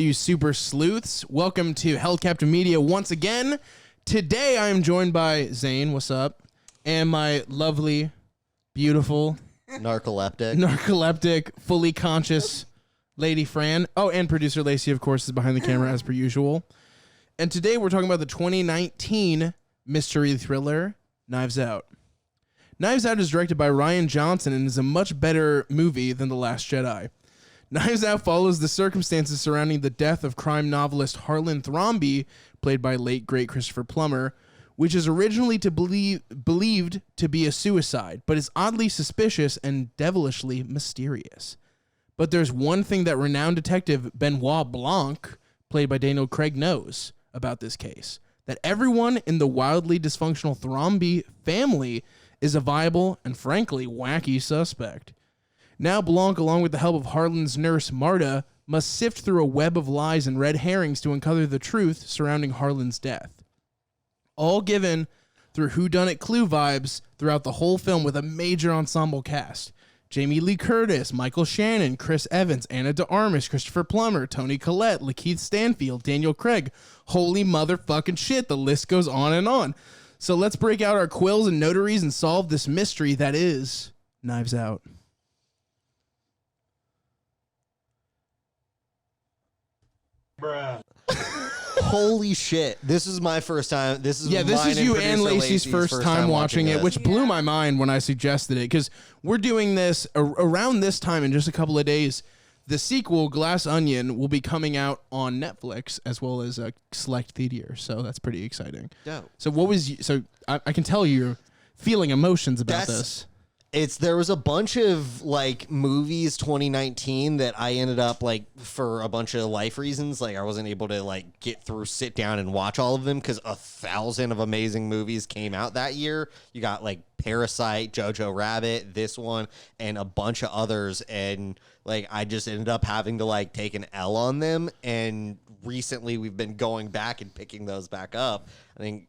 you super sleuths. Welcome to Held Captive Media once again. Today I am joined by Zane, what's up? And my lovely, beautiful, narcoleptic, fully conscious lady Fran. Oh, and producer Lacey, of course, is behind the camera as per usual. And today we're talking about the 2019 mystery thriller, Knives Out. Knives Out is directed by Rian Johnson and is a much better movie than The Last Jedi. Knives Out follows the circumstances surrounding the death of crime novelist Harlan Thrombey, played by late great Christopher Plummer, which is originally believed to be a suicide, but is oddly suspicious and devilishly mysterious. But there's one thing that renowned detective Benoit Blanc, played by Daniel Craig, knows about this case: that everyone in the wildly dysfunctional Thrombey family is a viable and frankly wacky suspect. Now Blanc, along with the help of Harlan's nurse Marta, must sift through a web of lies and red herrings to uncover the truth surrounding Harlan's death. All given through whodunnit clue vibes throughout the whole film, with a major ensemble cast. Jamie Lee Curtis, Michael Shannon, Chris Evans, Anna de Armas, Christopher Plummer, Toni Collette, Lakeith Stanfield, Daniel Craig. Holy motherfucking shit, the list goes on and on. So let's break out our quills and notaries and solve this mystery that is Knives Out. Bruh. Holy shit. This is my first time. This is you and Lacey's first time watching it, which blew my mind when I suggested it, because we're doing this around this time in just a couple of days. The sequel, Glass Onion, will be coming out on Netflix as well as a select theater, so that's pretty exciting. Dope. So what was I can tell you're feeling emotions about this. There was a bunch of like movies 2019 that I ended up like for a bunch of life reasons. Like I wasn't able to like sit down and watch all of them because 1,000 of amazing movies came out that year. You got like Parasite, Jojo Rabbit, this one, and a bunch of others. And like I just ended up having to like take an L on them. And recently we've been going back and picking those back up. I think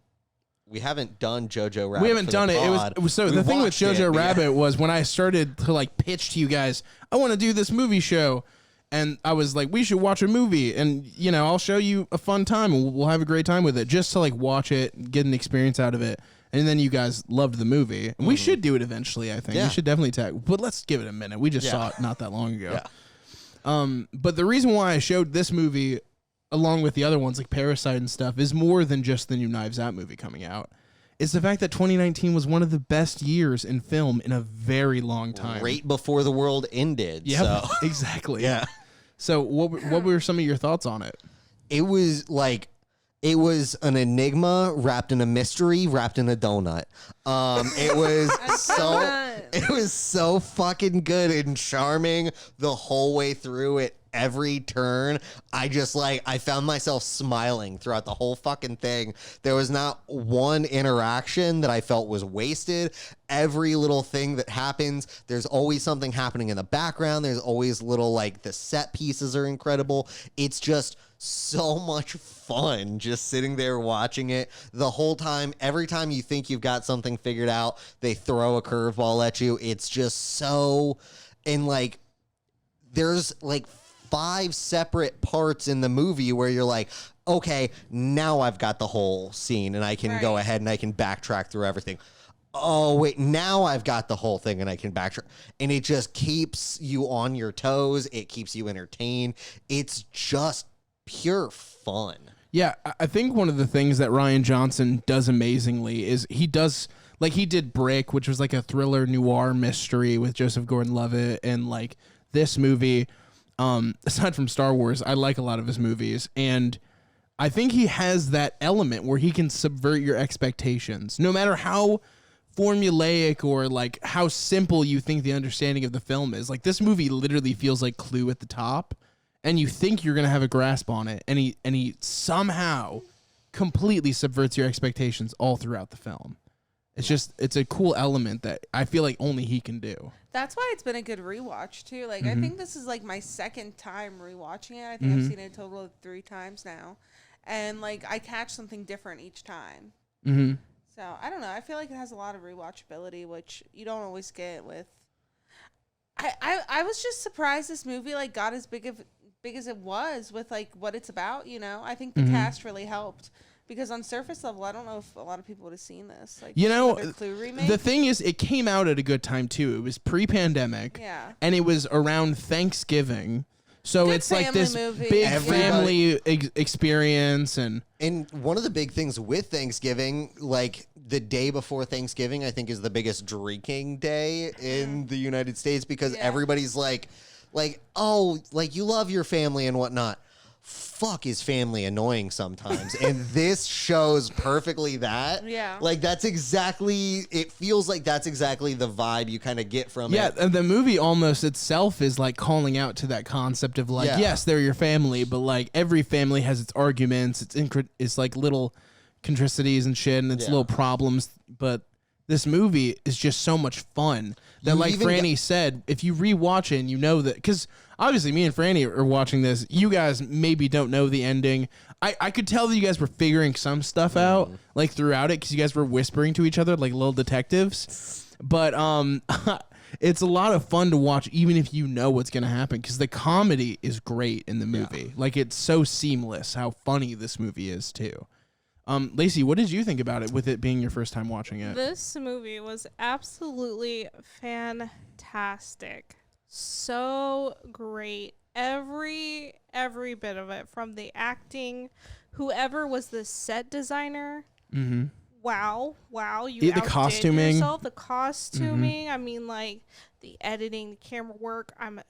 we haven't done Jojo Rabbit. We haven't done it. It was so the thing with Jojo Rabbit was when I started to like pitch to you guys, I want to do this movie show, and I was like, we should watch a movie, and you know, I'll show you a fun time, and we'll have a great time with it, just to like watch it, get an experience out of it. And then you guys loved the movie, and we should do it eventually. I think we should definitely tag, but let's give it a minute. We just saw it not that long ago. But the reason why I showed this movie, along with the other ones like Parasite and stuff, is more than just the new Knives Out movie coming out. It's the fact that 2019 was one of the best years in film in a very long time. Right before the world ended. Yeah, so. Exactly. Yeah. So what were some of your thoughts on it? It was an enigma wrapped in a mystery wrapped in a donut. It was so fucking good and charming the whole way through it. Every turn, I found myself smiling throughout the whole fucking thing. There was not one interaction that I felt was wasted. Every little thing that happens, there's always something happening in the background. There's always little, like, the set pieces are incredible. It's just so much fun just sitting there watching it the whole time. Every time you think you've got something figured out, they throw a curveball at you. It's just so, and like, there's like 5 separate parts in the movie where you're like, okay, now I've got the whole scene and I can go ahead and I can backtrack through everything. Oh, wait, now I've got the whole thing and I can backtrack. And it just keeps you on your toes. It keeps you entertained. It's just pure fun. Yeah, I think one of the things that Rian Johnson does amazingly is he did Brick, which was like a thriller noir mystery with Joseph Gordon-Levitt, and like this movie, aside from Star Wars, I like a lot of his movies, and I think he has that element where he can subvert your expectations, no matter how formulaic or like how simple you think the understanding of the film is. Like this movie literally feels like Clue at the top, and you think you're gonna have a grasp on it, and he somehow completely subverts your expectations all throughout the film. It's a cool element that I feel like only he can do. That's why it's been a good rewatch too. Like I think this is like my second time rewatching it. I think I've seen it a total of 3 times now, and like I catch something different each time. So I don't know. I feel like it has a lot of rewatchability, which you don't always get with. I was just surprised this movie like got as big big as it was with like what it's about, you know. I think the cast really helped. Because on surface level, I don't know if a lot of people would have seen this. Like, you know, Clue remake. the thing is, it came out at a good time too. It was pre-pandemic, yeah, and it was around Thanksgiving, so Good it's like family this movie. big Everybody- family experience. And one of the big things with Thanksgiving, like the day before Thanksgiving, I think is the biggest drinking day in the United States because everybody's like, oh, like you love your family and whatnot. Fuck, is family annoying sometimes, and this shows perfectly that. Yeah, like that's exactly. It feels like that's exactly the vibe you kind of get from it. yeah, and the movie almost itself is like calling out to that concept of like, yes, they're your family, but like every family has its arguments, it's like little contricities and shit, and it's little problems. But this movie is just so much fun that, like Franny said, if you rewatch it and you know that, because obviously me and Franny are watching this, you guys maybe don't know the ending. I could tell that you guys were figuring some stuff out like throughout it because you guys were whispering to each other like little detectives. But it's a lot of fun to watch even if you know what's going to happen because the comedy is great in the movie. Like it's so seamless how funny this movie is too. Lacey, what did you think about it with it being your first time watching it? This movie was absolutely fantastic. So great. Every bit of it, from the acting, whoever was the set designer. Mm-hmm. Wow, you The outdid costuming. yourself. The costuming. I mean, like the editing, the camera work. I'm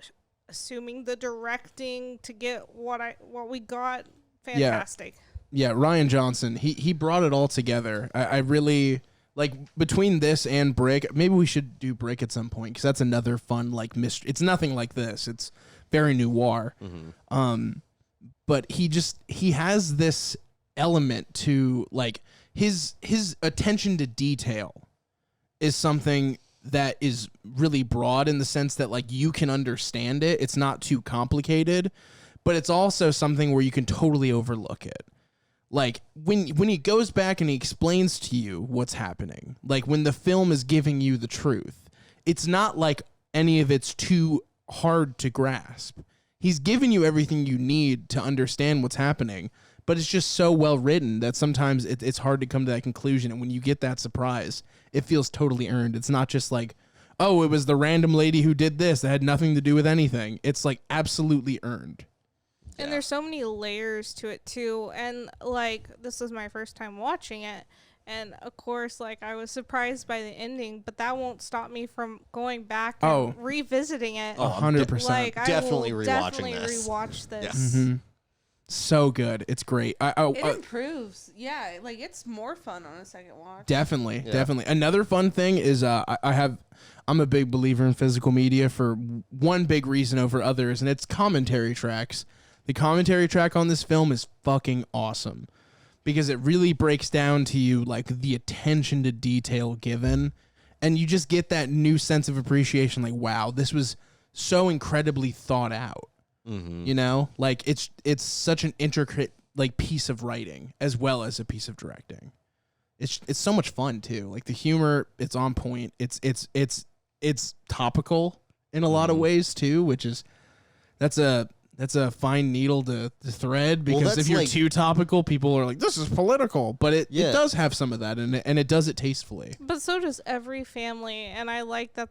assuming the directing to get what we got. Fantastic. Yeah, Rian Johnson, he brought it all together. I really, like, between this and Brick, maybe we should do Brick at some point, because that's another fun, like, mystery. It's nothing like this. It's very noir. But he has this element to, like, his attention to detail is something that is really broad in the sense that, like, you can understand it. It's not too complicated, but it's also something where you can totally overlook it. Like, when he goes back and he explains to you what's happening, like, when the film is giving you the truth, it's not like any of it's too hard to grasp. He's giving you everything you need to understand what's happening, but it's just so well written that sometimes it's hard to come to that conclusion. And when you get that surprise, it feels totally earned. It's not just like, oh, it was the random lady who did this that had nothing to do with anything. It's, like, absolutely earned. And there's so many layers to it too. And like, this was my first time watching it. And of course, like, I was surprised by the ending, but that won't stop me from going back and revisiting it. 100%. Like, Definitely I will rewatching definitely this. rewatch this. Yes. Mm-hmm. So good. It's great. it improves. Yeah, like it's more fun on a second watch. Definitely. Another fun thing is I'm a big believer in physical media for one big reason over others, and it's commentary tracks. The commentary track on this film is fucking awesome because it really breaks down to you like the attention to detail given, and you just get that new sense of appreciation. Like, wow, this was so incredibly thought out. You know, like it's such an intricate like piece of writing as well as a piece of directing. It's so much fun too. Like the humor, it's on point. It's topical in a lot of ways too, which is that's a fine needle to thread because if you're too topical, people are like, this is political. But it does have some of that in it, and it does it tastefully. But so does every family, and I like that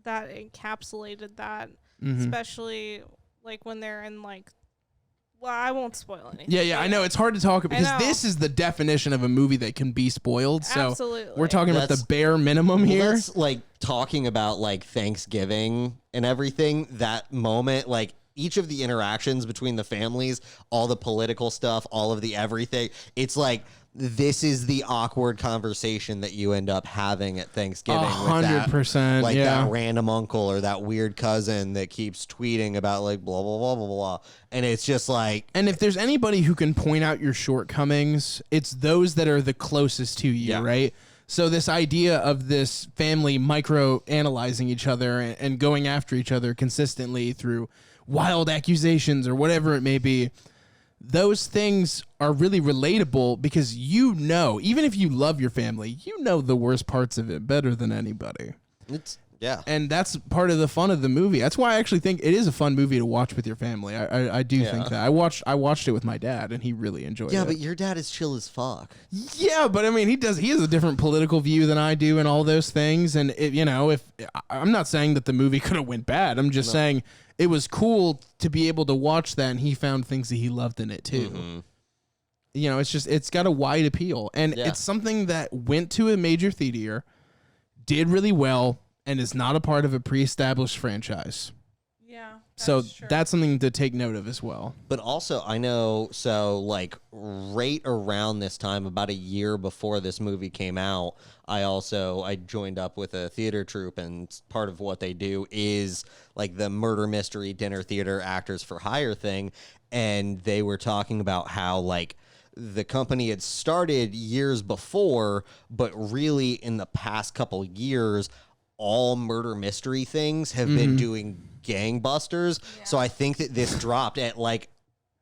encapsulated that, especially like when they're in like, well, I won't spoil anything. Yeah, I know it's hard to talk about because this is the definition of a movie that can be spoiled. So absolutely, we're talking about the bare minimum here. That's like talking about like Thanksgiving and everything. That moment, like. Each of the interactions between the families, all the political stuff, all of the everything, it's like this is the awkward conversation that you end up having at Thanksgiving. 100%. Like that random uncle or that weird cousin that keeps tweeting about like blah, blah, blah, blah, blah. And it's just like. And if there's anybody who can point out your shortcomings, it's those that are the closest to you, right? So this idea of this family micro-analyzing each other and going after each other consistently through wild accusations or whatever it may be, those things are really relatable because you know, even if you love your family, you know the worst parts of it better than anybody. Yeah. And that's part of the fun of the movie. That's why I actually think it is a fun movie to watch with your family. I do think that. I watched it with my dad, and he really enjoyed it. Yeah, but your dad is chill as fuck. Yeah, but I mean, he has a different political view than I do and all those things. And if I'm not saying that the movie could have went bad. I'm just saying it was cool to be able to watch that, and he found things that he loved in it too. Mm-hmm. It's got a wide appeal, and it's something that went to a major theater, did really well, and is not a part of a pre-established franchise. Yeah. That's something to take note of as well. But also, I know, like right around this time, about a year before this movie came out, I joined up with a theater troupe, and part of what they do is like the murder mystery dinner theater actors for hire thing, and they were talking about how like the company had started years before, but really in the past couple years, all murder mystery things have been doing gangbusters. Yeah. So I think that this dropped at like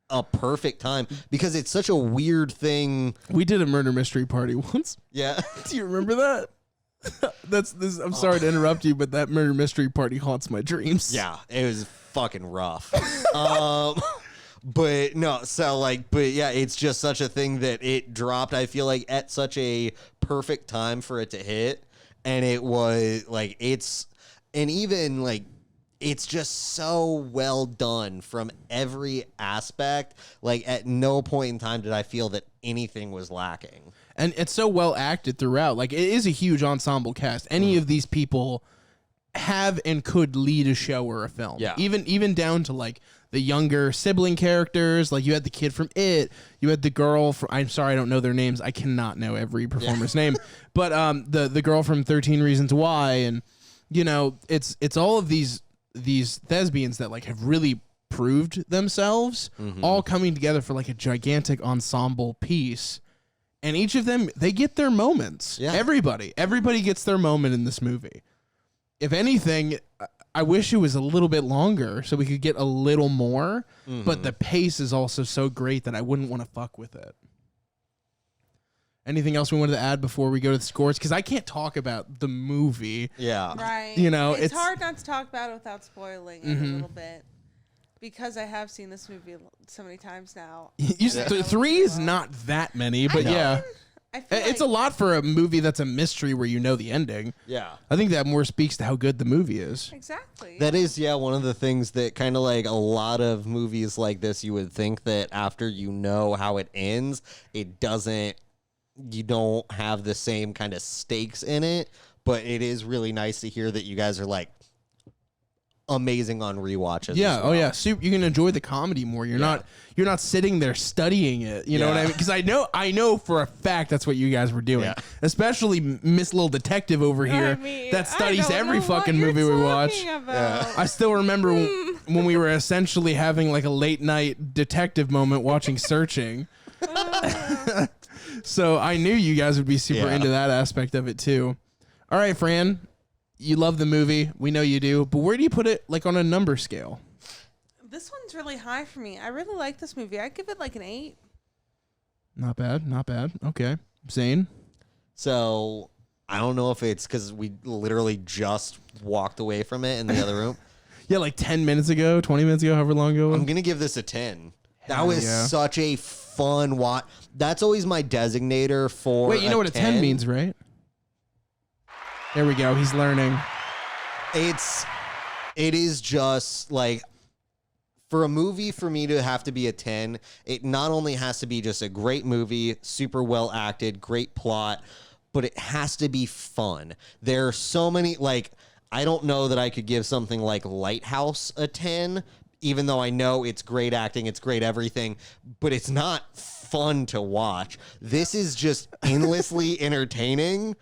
a perfect time because it's such a weird thing. We did a murder mystery party once. Yeah. Do you remember that? I'm sorry to interrupt you, but that murder mystery party haunts my dreams. Yeah, it was fucking rough. But no, but yeah, it's just such a thing that it dropped, I feel like, at such a perfect time for it to hit. And it was like, it's just so well done from every aspect. Like, at no point in time did I feel that anything was lacking. And it's so well acted throughout. Like, it is a huge ensemble cast. Any of these people have and could lead a show or a film. Yeah. Even down to like the younger sibling characters. Like you had the kid from It, you had the girl from, I'm sorry I don't know their names. I cannot know every performer's name. But the girl from 13 Reasons Why, and it's all of these thespians that like have really proved themselves, all coming together for like a gigantic ensemble piece. And each of them, they get their moments. Yeah. Everybody gets their moment in this movie. If anything, I wish it was a little bit longer so we could get a little more, but the pace is also so great that I wouldn't want to fuck with it. Anything else we wanted to add before we go to the scores? Because I can't talk about the movie. Yeah. Right. It's hard not to talk about it without spoiling it a little bit. Because I have seen this movie so many times now. 3 is not that many, but yeah. I feel it's a lot for a movie that's a mystery where you know the ending. Yeah. I think that more speaks to how good the movie is. Exactly. That is, one of the things that kind of like a lot of movies like this, you would think that after you know how it ends, you don't have the same kind of stakes in it. But it is really nice to hear that you guys are like amazing on rewatches. Yeah. As well. Oh yeah. You can enjoy the comedy more. You're not sitting there studying it. You know what I mean? Because I know for a fact that's what you guys were doing. Yeah. Especially Miss Little Detective over here that studies every fucking movie we watch. Yeah. I still remember when we were essentially having like a late night detective moment watching Searching. So I knew you guys would be super into that aspect of it too. All right, Fran. You love the movie. We know you do. But where do you put it, like, on a number scale? This one's really high for me. I really like this movie. I'd give it, like, an 8. Not bad. Not bad. Okay. Zane? So, I don't know if it's because we literally just walked away from it in the other room. Yeah, like 10 minutes ago, 20 minutes ago, however long ago. I'm going to give this a 10. That was such a fun watch. That's always my designator for Wait, you know what a 10 means, right? There we go. He's learning. It is just like, for a movie for me to have to be a 10, it not only has to be just a great movie, super well acted, great plot, but it has to be fun. There are so many, like, I don't know that I could give something like Lighthouse a 10, even though I know it's great acting, it's great everything, but it's not fun to watch. This is just endlessly entertaining.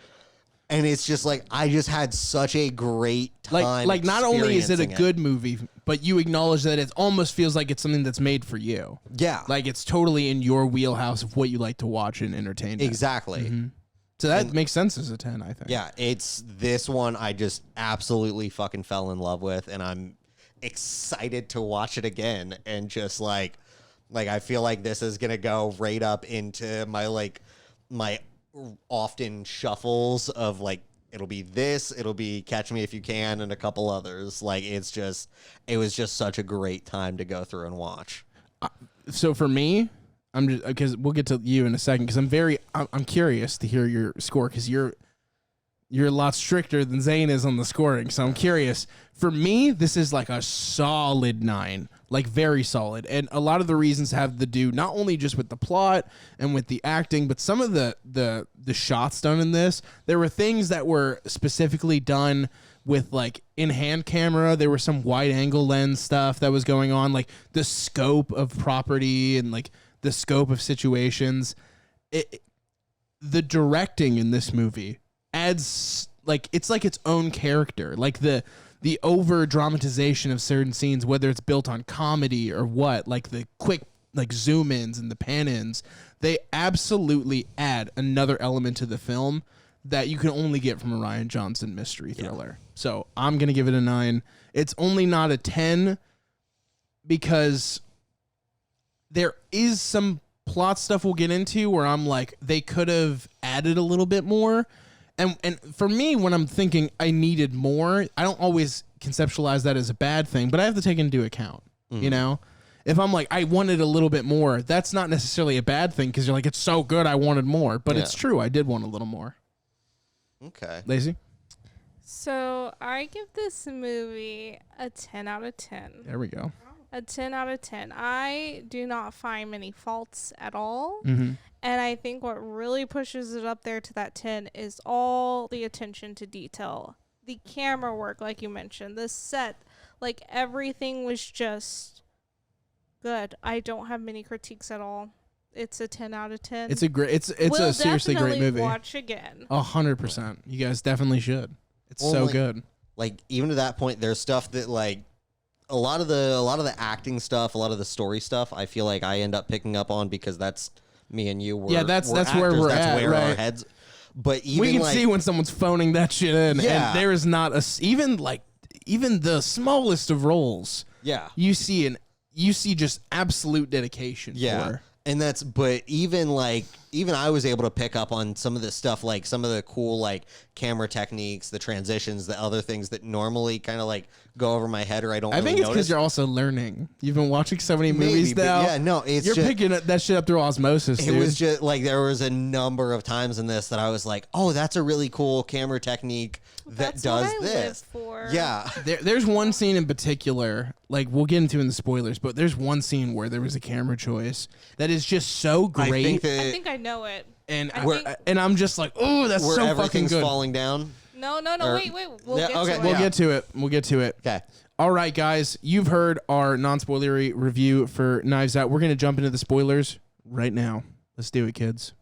And it's just like, I just had such a great time. Like not only is it a good movie, but you acknowledge that it almost feels like it's something that's made for you. Yeah. Like it's totally in your wheelhouse of what you like to watch and entertain. Exactly. Mm-hmm. So that makes sense as a 10, I think. Yeah, it's this one I just absolutely fucking fell in love with, and I'm excited to watch it again. And just like I feel like this is going to go right up into my often shuffles of like it'll be this, it'll be Catch Me If You Can, and a couple others. Like, it was just such a great time to go through and watch. So for me, I'm just, because we'll get to you in a second, because I'm curious to hear your score, because you're a lot stricter than Zane is on the scoring. So I'm curious. For me, this is like a solid 9, like very solid. And a lot of the reasons have to do not only just with the plot and with the acting, but some of the shots done in this. There were things that were specifically done with like in-hand camera. There was some wide angle lens stuff that was going on, like the scope of property and like the scope of situations. The directing in this movie adds, like, it's like its own character. Like the over dramatization of certain scenes, whether it's built on comedy or what, like the quick like zoom ins and the pan ins, they absolutely add another element to the film that you can only get from a Rian Johnson mystery thriller. Yeah. So I'm gonna give it a 9. It's only not a 10 because there is some plot stuff we'll get into where I'm like, they could have added a little bit more. And for me, when I'm thinking I needed more, I don't always conceptualize that as a bad thing, but I have to take into account, you know? If I'm like, I wanted a little bit more, that's not necessarily a bad thing because you're like, it's so good, I wanted more. But it's true, I did want a little more. Okay. Lacey? So I give this movie a 10 out of 10. There we go. A 10 out of 10. I do not find many faults at all. Mm-hmm. And I think what really pushes it up there to that 10 is all the attention to detail. The camera work, like you mentioned, the set, like everything was just good. I don't have many critiques at all. It's a 10 out of 10. It's a seriously great movie. Watch again. 100%. You guys definitely should. It's so good. Like, even to that point, there's stuff that, like, a lot of the acting stuff, a lot of the story stuff, I feel like I end up picking up on because that's me and you. That's actors, where we're that's at, where right? our heads. But even we can like, see when someone's phoning that shit in, Yeah. and there is not even the smallest of roles. Yeah, You see just absolute dedication. For. And that's, but even I was able to pick up on some of this stuff, like some of the cool, like, camera techniques, the transitions, the other things that normally kind of like go over my head or I don't really think it's notice. because you're also learning. You've been watching so many movies now. Yeah, no, you're picking that shit up through osmosis, dude. It was just like there was a number of times in this that I was like, oh, that's a really cool camera technique that does this. Yeah. There's one scene in particular, like we'll get into in the spoilers, but there's one scene where there was a camera choice that is just so great. I think I know it. And I'm just like, oh, that's so fucking everything's good. falling down. No, wait. We'll get to it. We'll get to it. Okay. All right, guys, you've heard our non-spoilery review for Knives Out. We're going to jump into the spoilers right now. Let's do it, kids.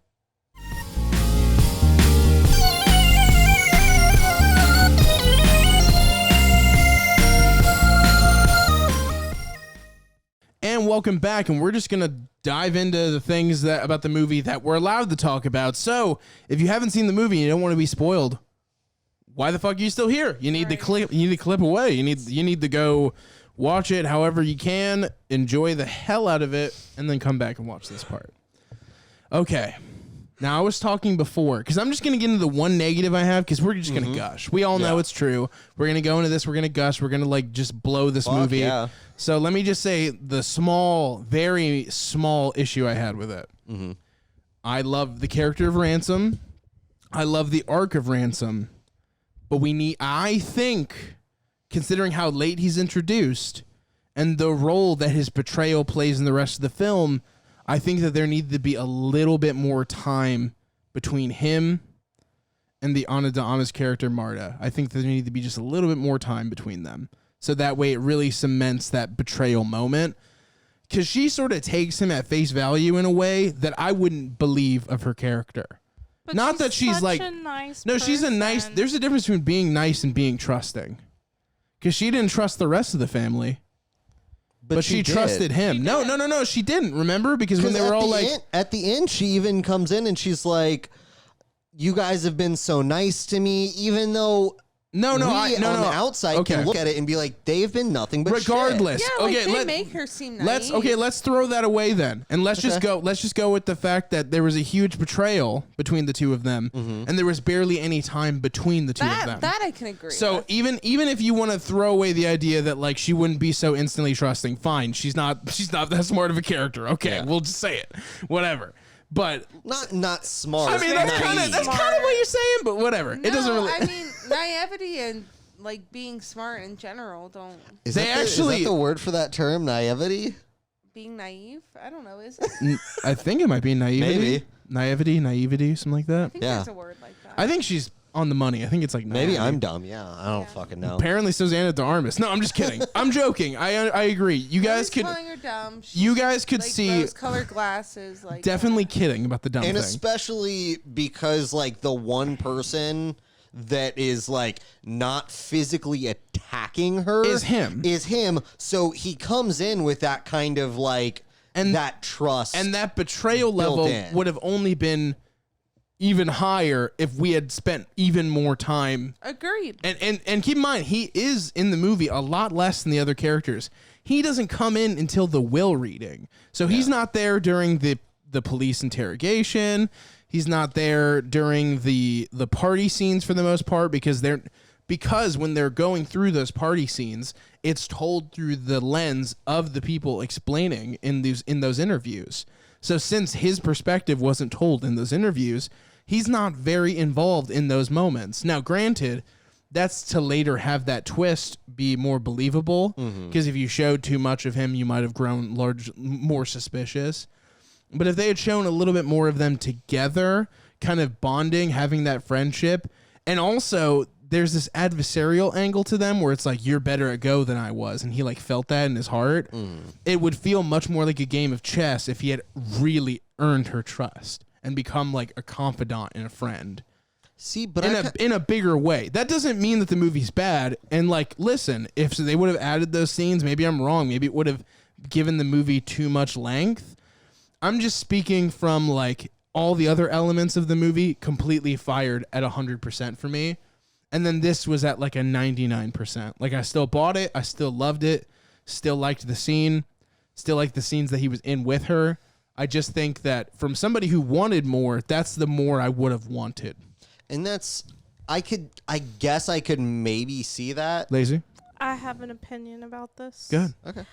And welcome back, and we're just going to dive into the things about the movie that we're allowed to talk about. So, if you haven't seen the movie and you don't want to be spoiled, why the fuck are you still here? You need to clip away. You need to go watch it however you can, enjoy the hell out of it, and then come back and watch this part. Okay. Now, I was talking before, because I'm just going to get into the one negative I have, because we're just going to gush. We all know it's true. We're going to go into this. We're going to gush. We're going to, like, just blow this movie. Yeah. So let me just say the very small issue I had with it. Mm-hmm. I love the character of Ransom. I love the arc of Ransom. But I think, considering how late he's introduced and the role that his betrayal plays in the rest of the film, I think that there needed to be a little bit more time between him and the Ana de Armas character, Marta. I think there needed to be just a little bit more time between them. So that way it really cements that betrayal moment. Because she sort of takes him at face value in a way that I wouldn't believe of her character. But not that she's like a nice no, she's a nice. There's a difference between being nice and being trusting. Because she didn't trust the rest of the family. But she trusted him. No, she didn't. Remember? Because when they were all like... At the end, she even comes in and she's like, you guys have been so nice to me, even though No, we on the outside can look at it and be like, they've been nothing but regardless. shit. Yeah, like okay, they make her seem naive. Let's throw that away then, and let's just go with the fact that there was a huge betrayal between the two of them, and there was barely any time between the two of them. That I can agree. So with. even if you want to throw away the idea that like she wouldn't be so instantly trusting, fine, she's not that smart of a character. Okay, we'll just say it, whatever. But not smart. I mean, that's kind of what you're saying, but whatever. No, It doesn't really. I mean, naivety and like being smart in general don't. Is They that actually- the word for that term, naivety? Being naive? I don't know. Is it? I think it might be naivety. Maybe. Naivety, something like that. I think Yeah. there's a word like that. I think she's on the money. I think it's like Maybe naivety. I'm dumb. Yeah, I don't fucking know. Apparently, so is Anna de Armas. No, I'm just kidding. I'm joking. I agree. You guys Nobody's could calling her dumb. you guys could like see rose-colored glasses. Like definitely kidding about the dumb And thing. especially because like the one person that is like not physically attacking her Is him. So he comes in with that kind of like that trust. And that betrayal built level in. would have only been even higher if we had spent even more time. Agreed. And keep in mind, he is in the movie a lot less than the other characters. He doesn't come in until the will reading. So he's not there during the police interrogation. He's not there during the party scenes for the most part because when they're going through those party scenes, it's told through the lens of the people explaining in those interviews. So since his perspective wasn't told in those interviews, he's not very involved in those moments. Now, granted, that's to later have that twist be more believable, because if you showed too much of him, you might have grown more suspicious. But if they had shown a little bit more of them together, kind of bonding, having that friendship, and also there's this adversarial angle to them where it's like, you're better at Go than I was, and he like felt that in his heart, it would feel much more like a game of chess if he had really earned her trust and become like a confidant and a friend. See, but in a bigger way. That doesn't mean that the movie's bad. And like, listen, if they would have added those scenes, maybe I'm wrong. Maybe it would have given the movie too much length. I'm just speaking from like all the other elements of the movie completely fired at 100% for me. And then this was at like a 99%. Like I still bought it. I still loved it. Still liked the scene. Still liked the scenes that he was in with her. I just think that from somebody who wanted more, that's the more I would have wanted. and that's I guess I could maybe see that. Lazy? I have an opinion about this. Good. Okay.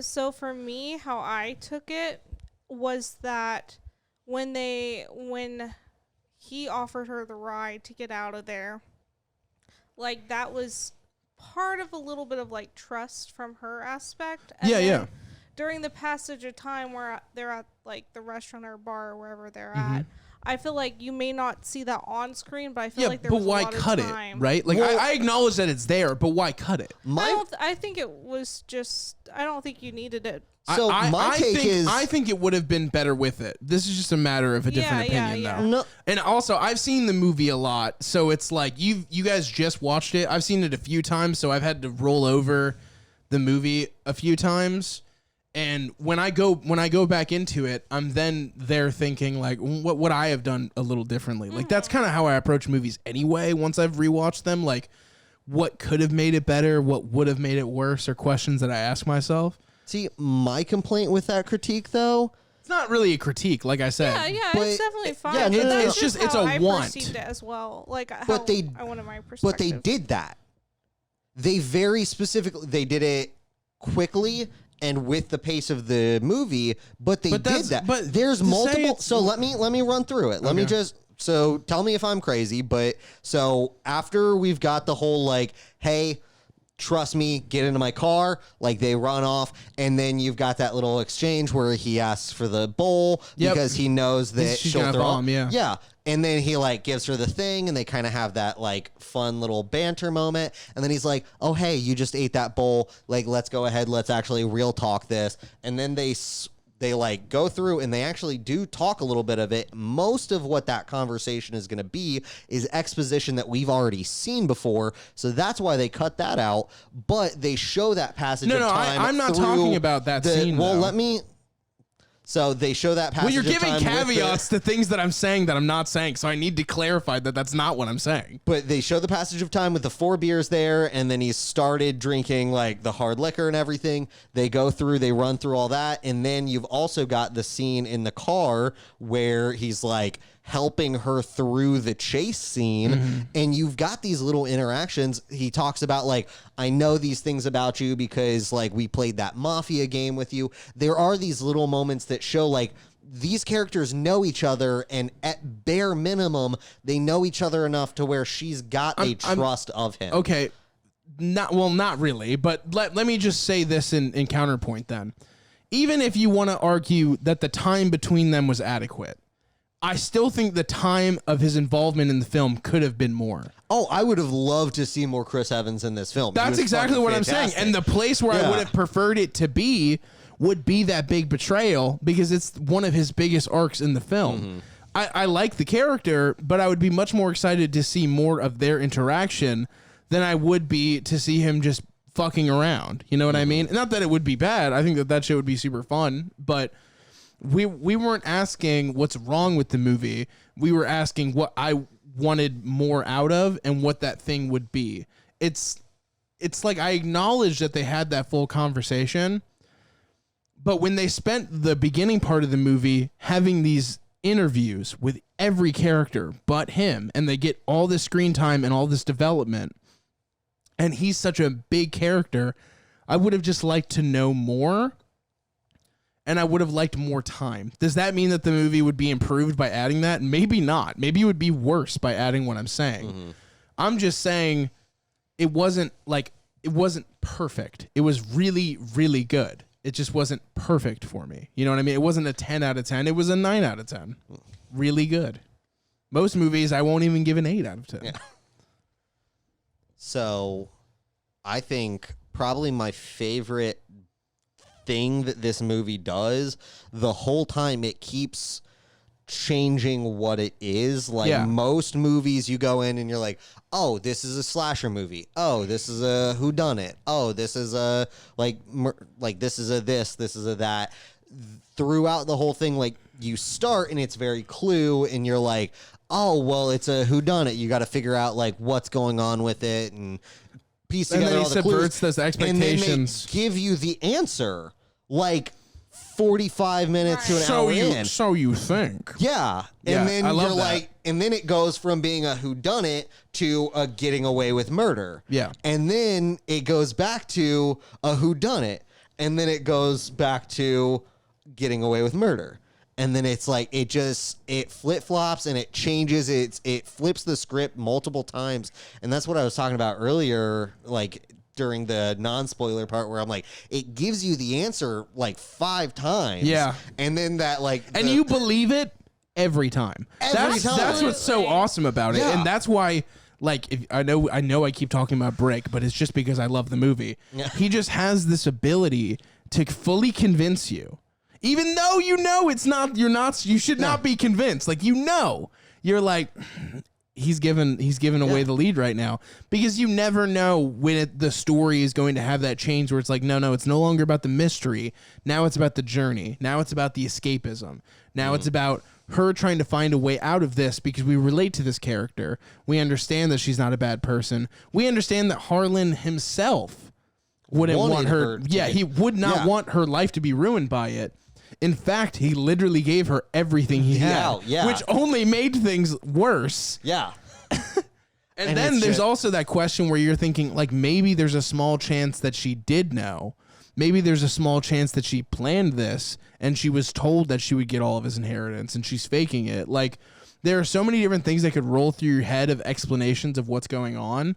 So for me, how I took it was that when he offered her the ride to get out of there, like that was part of a little bit of like trust from her aspect. And then during the passage of time where they're at like the restaurant or bar or wherever they're at, I feel like you may not see that on screen, but I feel like there was a lot of time. But why cut it, right? Like, I acknowledge that it's there, but why cut it? I think it was just, I don't think you needed it. So my take is, I think it would have been better with it. This is just a matter of a different opinion, though. No. And also, I've seen the movie a lot, so it's like you guys just watched it. I've seen it a few times, so I've had to roll over the movie a few times. And when I go back into it, I'm then there thinking like, what would I have done a little differently? Like that's kind of how I approach movies anyway. Once I've rewatched them, like what could have made it better, what would have made it worse, or questions that I ask myself. see, my complaint with that critique though, It's not really a critique, like I said. Yeah, But- it's definitely fine. yeah, no, But no, no. that's It's just- how it's a I want. perceived it as well. Like how But they- I wanted my perspective. but they did that. They very specifically, they did it quickly and with the pace of the movie, but they did that. but there's to say multiple. it's- So let me run through it. Let me just. So tell me if I'm crazy, but so after we've got the whole like, hey, trust me, get into my car, like they run off, and then you've got that little exchange where he asks for the bowl because he knows that She's she'll gonna throw bomb, yeah. yeah. And then he like gives her the thing and they kind of have that like fun little banter moment. And then he's like, oh, hey, you just ate that bowl. Like, let's go ahead. Let's actually real talk this. And then they like go through and they actually do talk a little bit of it. Most of what that conversation is going to be is exposition that we've already seen before. So that's why they cut that out. But they show that passage of time. I'm not through talking about that scene, Well, though. let me. So they show that passage Well, you're of giving time caveats to things that I'm saying that I'm not saying, so I need to clarify that that's not what I'm saying. But they show the passage of time with the 4 beers there, and then he's started drinking like the hard liquor and everything. They run through all that, and then you've also got the scene in the car where he's like helping her through the chase scene, and you've got these little interactions. He talks about like, I know these things about you because like we played that mafia game with you. There are these little moments that show like these characters know each other, and at bare minimum they know each other enough to where she's got a trust of him. Okay, not really, but let me just say this in counterpoint then. Even if you want to argue that the time between them was adequate, I still think the time of his involvement in the film could have been more. Oh, I would have loved to see more Chris Evans in this film. That's exactly what I'm saying. And the place where I would have preferred it to be would be that big betrayal, because it's one of his biggest arcs in the film. I like the character, but I would be much more excited to see more of their interaction than I would be to see him just fucking around. You know what I mean? Not that it would be bad. I think that shit would be super fun, but we weren't asking what's wrong with the movie. We were asking what I wanted more out of and what that thing would be. It's like I acknowledge that they had that full conversation, but when they spent the beginning part of the movie having these interviews with every character but him, and they get all this screen time and all this development, and he's such a big character, I would have just liked to know more. And I would have liked more time. Does that mean that the movie would be improved by adding that? Maybe not. Maybe it would be worse by adding what I'm saying. I'm just saying it wasn't perfect. It was really, really good. It just wasn't perfect for me. You know what I mean? It wasn't a 10 out of 10. It was a 9 out of 10. Really good. Most movies, I won't even give an 8 out of 10. Yeah. So I think probably my favorite thing that this movie does, the whole time it keeps changing what it is. Like most movies, you go in and you're like, oh, this is a slasher movie. Oh, this is a whodunnit. Oh, this is a this is a this is a that. Throughout the whole thing, like you start and it's very Clue, and you're like, oh, well, it's a whodunit. You got to figure out like what's going on with it and piece together then he all the subverts clues. those expectations. And then they give you the answer like 45 minutes to an hour in. So you think. Yeah. And then I love you're that. like, and then it goes from being a whodunit to a getting away with murder. Yeah. And then it goes back to a whodunit. And then it goes back to getting away with murder. And then it's like, it flip-flops and it changes. It flips the script multiple times. And that's what I was talking about earlier, like during the non-spoiler part, where I'm like, it gives you the answer like 5 times. Yeah. And then that like... And you believe it every time. Every time. That's what's so awesome about it. Yeah. And that's why, like, if I know I keep talking about Brick, but it's just because I love the movie. Yeah. He just has this ability to fully convince you. Even though you should not be convinced. Like, you're like, he's given away the lead right now, because you never know when the story is going to have that change where it's like, no, it's no longer about the mystery. Now it's about the journey. Now it's about the escapism. Now it's about her trying to find a way out of this, because we relate to this character. We understand that she's not a bad person. We understand that Harlan himself wouldn't want her. He would not want her life to be ruined by it. In fact, he literally gave her everything he had, which only made things worse. Yeah. And then there's also that question where you're thinking, like, maybe there's a small chance that she did know. Maybe there's a small chance that she planned this and she was told that she would get all of his inheritance and she's faking it. Like, there are so many different things that could roll through your head of explanations of what's going on.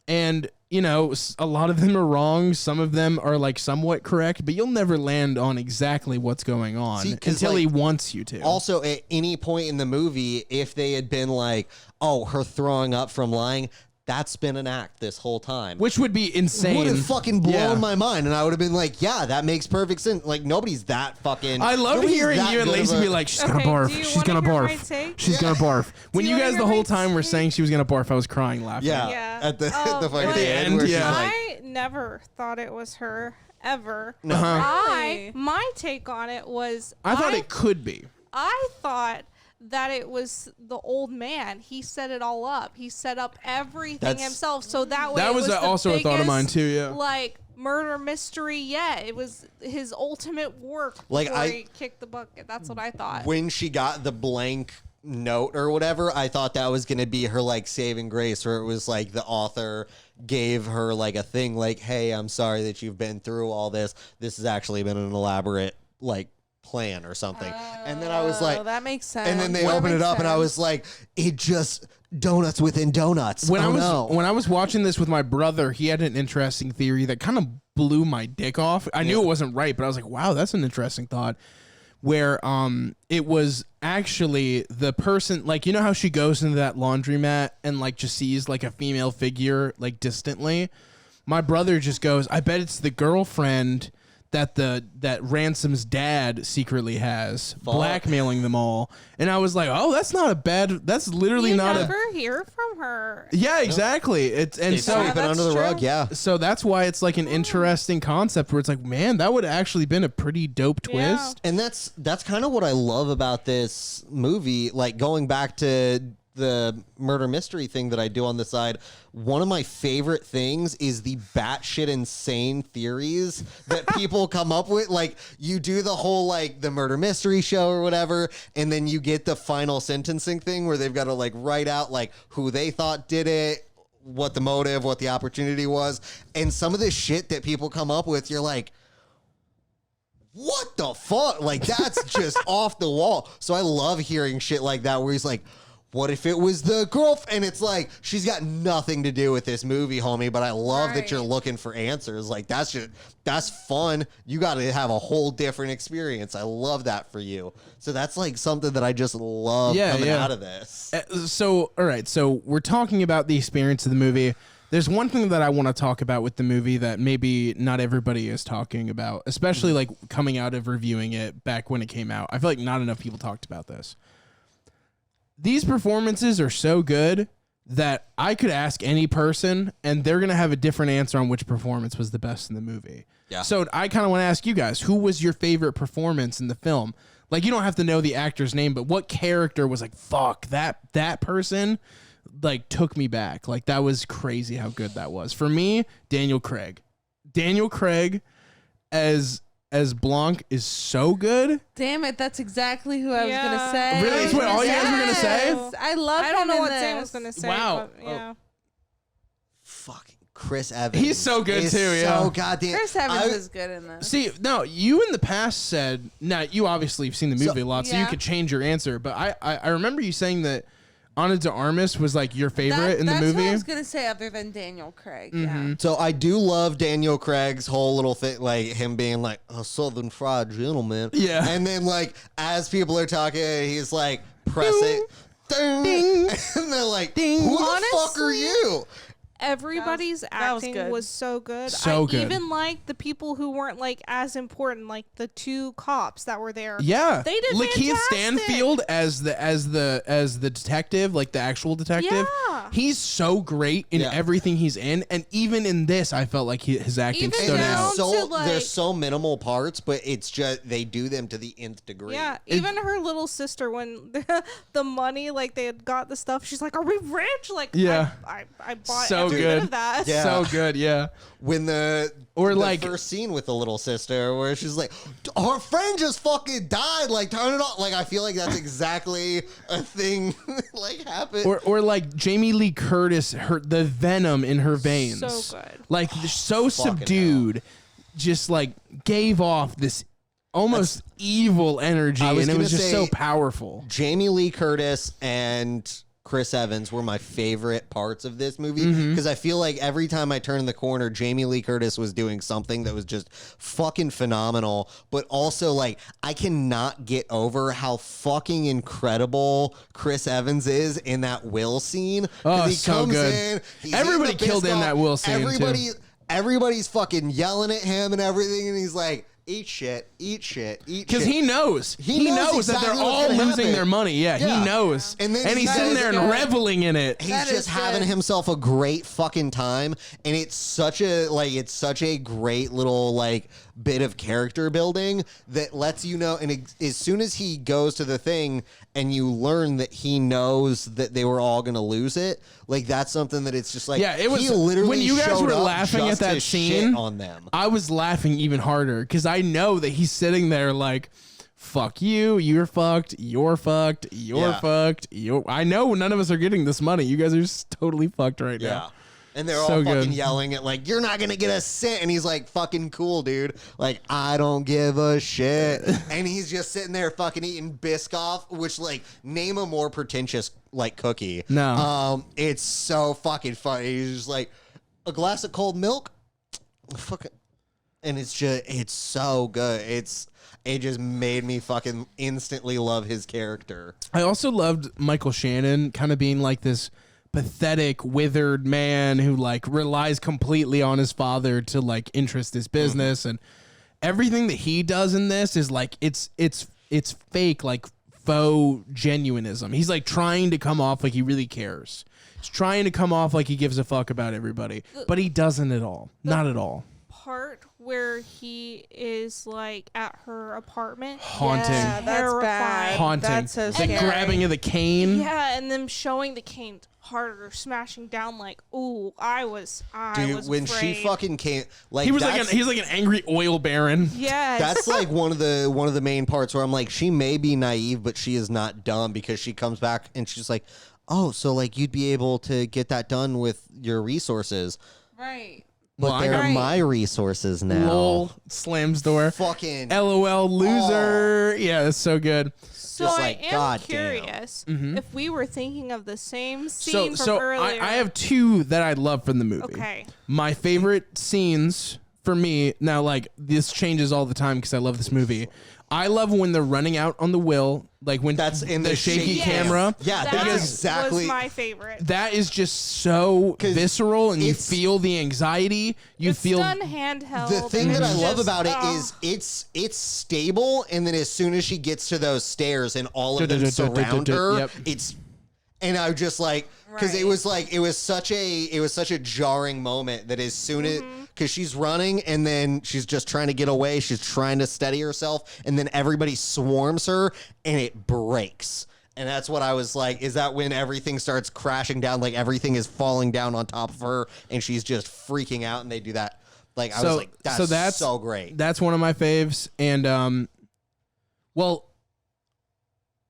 And, you know, a lot of them are wrong. Some of them are like somewhat correct, but you'll never land on exactly what's going on until he wants you to. Also, at any point in the movie, if they had been like, oh, her throwing up from lying, that's been an act this whole time. Which would be insane. Would have fucking blown my mind, and I would have been like, yeah, that makes perfect sense. Like, nobody's that fucking... I love hearing you and Lacey be like, she's gonna barf. She's gonna barf. She's gonna barf. When you guys the whole time were saying she was gonna barf, I was crying laughing. Yeah. At the fucking the end, where she's like... I never thought it was her ever. Really? My take on it was I thought it could be. I thought that it was the old man. He set it all up. He set up everything himself. So that way, That was also a thought of mine too. Yeah. Like murder mystery. Yeah, it was his ultimate work. Like, before he kicked the bucket. That's what I thought. When she got the blank note or whatever, I thought that was going to be her like saving grace, where it was like the author gave her like a thing like, hey, I'm sorry that you've been through all this. This has actually been an elaborate like plan or something. And then I was like, that makes sense. and then they opened it up and I was like, it just donuts within donuts. When I was watching this with my brother, he had an interesting theory that kind of blew my dick off. I knew it wasn't right, but I was like, wow, that's an interesting thought. Where it was actually the person, like, you know how she goes into that laundromat and like just sees like a female figure like distantly? My brother just goes, I bet it's the girlfriend that Ransom's dad secretly has, blackmailing them all. And I was like, oh, that's literally not never hear from her. Yeah, exactly. It's and they so sweep it under the rug. Yeah. so that's why it's like an interesting concept where it's like, man, that would actually been a pretty dope twist. And that's kind of what I love about this movie. Like, going back to the murder mystery thing that I do on the side, one of my favorite things is the batshit insane theories that people come up with. Like, you do the whole like the murder mystery show or whatever, and then you get the final sentencing thing where they've got to like write out like who they thought did it, what the motive, what the opportunity was, and some of the shit that people come up with, you're like, what the fuck? Like, that's just off the wall. So I love hearing shit like that where he's like, what if it was the girlfriend? And it's like, she's got nothing to do with this movie, homie, but I love that you're looking for answers. Like, that's fun. You got to have a whole different experience. I love that for you. So that's like something that I just love coming out of this. So, all right. So we're talking about the experience of the movie. There's one thing that I want to talk about with the movie that maybe not everybody is talking about, especially like coming out of reviewing it back when it came out. I feel like not enough people talked about this. These performances are so good that I could ask any person and they're going to have a different answer on which performance was the best in the movie. Yeah. So I kind of want to ask you guys, who was your favorite performance in the film? Like, you don't have to know the actor's name, but what character was like, fuck, that person like took me back. Like, that was crazy how good that was. For me, Daniel Craig. Daniel Craig as Blanc is so good. Damn it, that's exactly who I was gonna say. Really? That's what all you guys were gonna say? I love. I don't know what Sam Sam was gonna say. Wow. But, yeah. Fucking Chris Evans. He's so good is too. Yeah. So goddamn. Chris Evans is good in this. See, no, you in the past said, now you obviously have seen the movie a lot, so you Yeah. could change your answer. But I remember you saying that Ana de Armas was like your favorite in the movie. That's what I was gonna say, other than Daniel Craig. Yeah. So I do love Daniel Craig's whole little thing, like him being like a Southern fried gentleman. Yeah. And then like as people are talking, he's like, press it. Ding. And they're like, Ding. who the fuck are you? Everybody's that was acting good. was so good. So I good. even liked the people who weren't like as important, like the two cops that were there. Yeah, They did Lakeith fantastic. Stanfield as the detective, like the actual detective. Yeah. He's so great in Yeah. everything he's in, and even in this, I felt like his acting Even stood down out. to, So like- there's so minimal parts, but it's just they do them to the nth degree. Yeah, even her little sister, when the money, like they had got the stuff, she's like, "Are we rich?" Like, Yeah. I bought So every good. bit of that. Yeah. So good, yeah. When the like- first scene with the little sister where she's like, her friend just fucking died, like turn it off. Like, I feel like that's exactly a thing like happened. Or like Jamie Lee Curtis, the venom in her veins, So good. like so subdued, just like gave off this almost evil energy, I was and it was gonna just say- so powerful. Jamie Lee Curtis and Chris Evans were my favorite parts of this movie Mm-hmm. because I feel like every time I turned the corner, Jamie Lee Curtis was doing something that was just fucking phenomenal. But also, like, I cannot get over how fucking incredible Chris Evans is in that Will scene. 'Cause Oh, he so comes good. in, he's Everybody eating the killed in biscuit, that Will scene, too. Everybody's fucking yelling at him and everything, and he's like, eat shit, eat shit, eat shit. Because he knows. He knows that they're exactly what's all gonna losing happen. their money. Yeah, Yeah. he knows. And then he's he sitting says- there and reveling in it. He's That just is having good. himself a great fucking time, and it's such a great little like bit of character building that lets you know. And as soon as he goes to the thing, and you learn that he knows that they were all gonna lose it, like that's something that it's just like Yeah, it was he literally when you guys showed were up laughing at just that to scene shit on them. I was laughing even harder because I know that he's sitting there like, fuck you, you're fucked, you're fucked, you're Yeah. fucked. I know none of us are getting this money. You guys are just totally fucked right Yeah. now. And they're So all good. fucking yelling at like, you're not gonna get a cent. And he's like, fucking cool, dude. Like, I don't give a shit. And he's just sitting there fucking eating Biscoff, which like name a more pretentious like cookie. No. It's so fucking funny. He's just like, a glass of cold milk? Fucking, and it's so good. It just made me fucking instantly love his character. I also loved Michael Shannon kind of being like this pathetic, withered man who like relies completely on his father to like interest his business, and everything that he does in this is like it's fake, like faux genuinism. He's like trying to come off like he really cares. He's trying to come off like he gives a fuck about everybody, but he doesn't at all. Not at all. Part where he is like at her apartment. Haunting. Yeah, that's bad. Haunting. That's so Like scary. grabbing of the cane. Yeah, and them showing the cane harder, smashing down like, ooh, I was Dude, when afraid. she fucking came, like He was that's- he's like an angry oil baron. Yes. That's like one of the main parts where I'm like, she may be naive, but she is not dumb, because she comes back and she's like, oh, so like you'd be able to get that done with your resources, Right. but Well, I they're got- my resources now. Lol. Slams door. Fucking LOL loser. Yeah, that's so good. so just I like, am God damn. curious if we were thinking of the same scene So from so earlier. I have two that I love from the movie. Okay. My favorite scenes for me, now like this changes all the time because I love this movie. I love when they're running out on the wheel, like when That's in the shaky shaky camera. Yeah, that that's was exactly. my favorite. That is just so 'Cause visceral, and you it's- feel the anxiety. You It's feel done handheld. The thing and that I it's love just, about it oh. is it's stable, and then as soon as she gets to those stairs and all of them Du-du-du-du-du-du-du. surround her, Yep. it's, and I just like, because it Right. was like it was such a jarring moment that as soon as, because she's running and then she's just trying to get away, she's trying to steady herself, and then everybody swarms her and it breaks. And that's what I was like, is that when everything starts crashing down, like everything is falling down on top of her and she's just freaking out, and they do that. Like, I was like, that's so great. That's one of my faves. And well,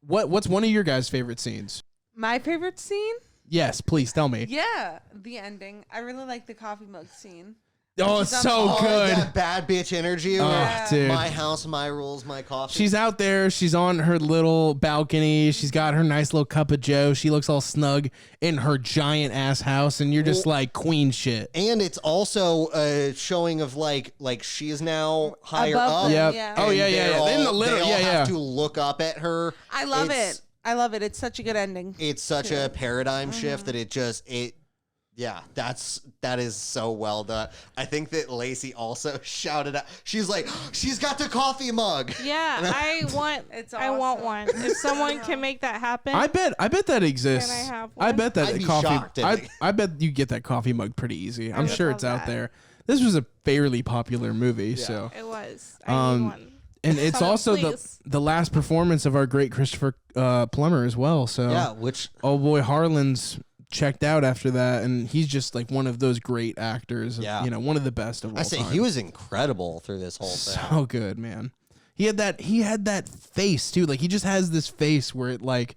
what's one of your guys' favorite scenes? My favorite scene? Yes, please tell me. Yeah, the ending. I really like the coffee mug scene. Oh, it's She's on so the- Oh, good. that bad bitch energy. Oh, where dude. my house, my rules, my coffee. She's out there. She's on her little balcony. She's got her nice little cup of joe. She looks all snug in her giant ass house, and you're just like queen shit. and it's also a showing of like she is now higher Above up. them, Yep. yeah. Oh, and yeah, yeah, they're yeah. In the all- little, they all yeah, have yeah. to look up at her. I love It's- it. I love it. It's such a good ending. It's such a paradigm shift that yeah, that is so well done. I think that Lacey also shouted out. She's like, she's got the coffee mug. Yeah, I want. It's I want awesome. one. If someone can make that happen, I bet that exists. Can I have I one? bet that I'd be coffee. shocked if it- I bet you get that coffee mug pretty easy. I'm would sure love it's out that. there. This was a fairly popular movie, so. it was. I need one. And it's also Please. the last performance of our great Christopher Plummer as well. So Yeah, which oh boy, Harlan's checked out after that, and he's just like one of those great actors. Yeah. You know, one of the best of all I say time. he was incredible through this whole thing. so good, man. He had that face too. Like he just has this face where it like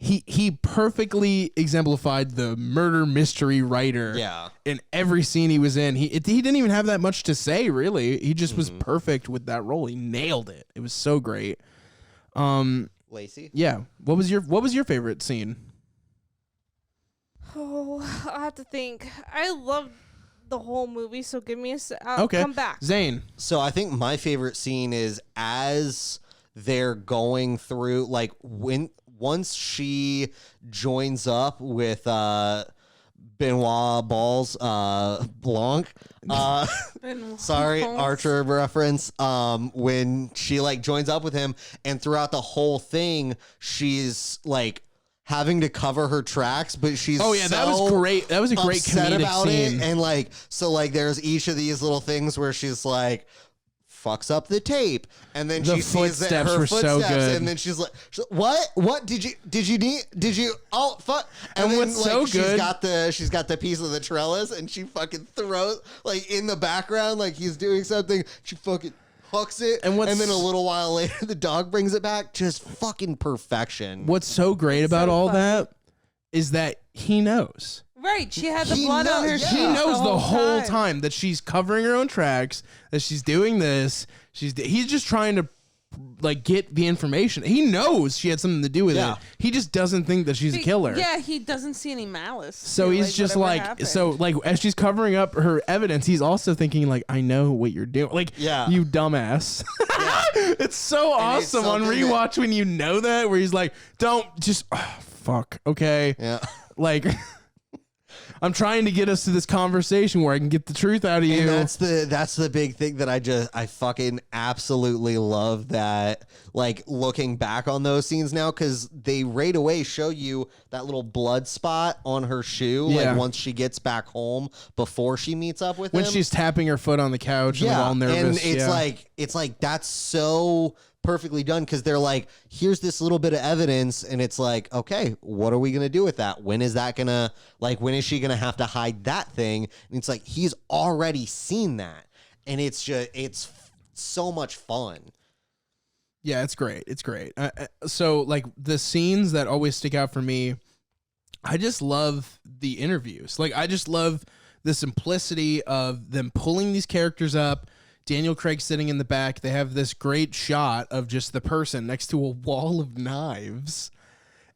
he perfectly exemplified the murder mystery writer. Yeah. In every scene he was in, he didn't even have that much to say really. He just was perfect with that role. He nailed it. It was so great. Lacey? Yeah. What was your favorite scene? Oh, I have to think. I love the whole movie, so give me a Okay. come back. Zane. So I think my favorite scene is as they're going through, like once she joins up with Benoit Balls Blanc. Sorry, Archer reference. When she like joins up with him, and throughout the whole thing, she's like having to cover her tracks, but she's that was great. That was a great upset comedic about scene. it, and like so like there's each of these little things where she's like fucks up the tape, and then The she sees that footsteps her were so footsteps, good. and then she's like, what did you oh fuck, And then what's like so good- she's got the piece of the trellis, and she fucking throws like in the background like he's doing something, she fucking hooks it, And and then a what's- little while later the dog brings it back. Just fucking perfection. What's so great about so all funny. that is that he knows. Right, she had the He blood on knows- her yeah. shoes. He knows the whole time. time that she's covering her own tracks, that she's doing this. He's just trying to like get the information. He knows she had something to do with Yeah. it. He just doesn't think that she's a killer. Yeah, he doesn't see any malice. So to, he's just whatever like, happened. so like as she's covering up her evidence, he's also thinking like, I know what you're doing. Like, Yeah. you dumbass. It's so And it's awesome on something rewatch when you know that, where he's like, don't just, fuck, okay. Yeah. Like, I'm trying to get us to this conversation where I can get the truth out of you. And that's the big thing that I fucking absolutely love, that like looking back on those scenes now, because they right away show you that little blood spot on her shoe, Yeah. like once she gets back home before she meets up with when him. she's tapping her foot on the couch and like, all nervous. and it's yeah. it's like that's so perfectly done, because they're like, here's this little bit of evidence, and it's like, okay, what are we gonna do with that? When is that gonna, like, when is she gonna have to hide that thing? And it's like, he's already seen that, and it's just so much fun. Yeah, it's great. It's great. So, like, the scenes that always stick out for me, I just love the interviews. Like, I just love the simplicity of them pulling these characters up. Daniel Craig sitting in the back. They have this great shot of just the person next to a wall of knives.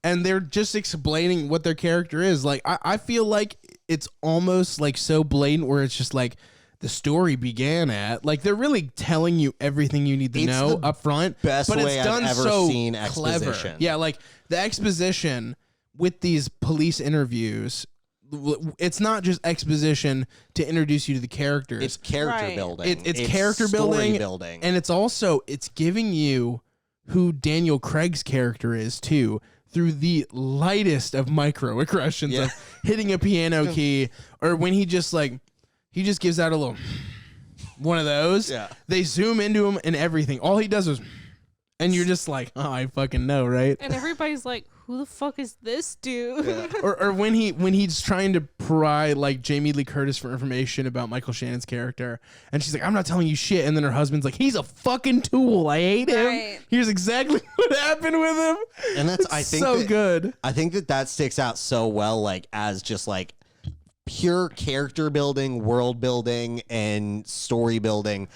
And they're just explaining what their character is. Like, I feel like it's almost like so blatant where it's just like, the story began at. Like, they're really telling you everything you need to It's know the up front. best but way it's I've done ever so seen clever. exposition. Yeah, like the exposition with these police interviews, it's not just exposition to introduce you to the characters. It's character Right. building. It's character story building, and it's also it's giving you who Daniel Craig's character is too, through the lightest of microaggressions Yeah. of hitting a piano key, or when he just gives out a little one of those. Yeah. They zoom into him and everything. All he does is, and you're just like, oh, I fucking know, right? And everybody's like, who the fuck is this dude? Or when he's trying to pry like Jamie Lee Curtis for information about Michael Shannon's character, and she's like, I'm not telling you shit, and then her husband's like, he's a fucking tool. I hate him. Right. Here's exactly what happened with him. And that's It's I think so that- good. I think that sticks out so well, like as just like pure character building, world building, and story building.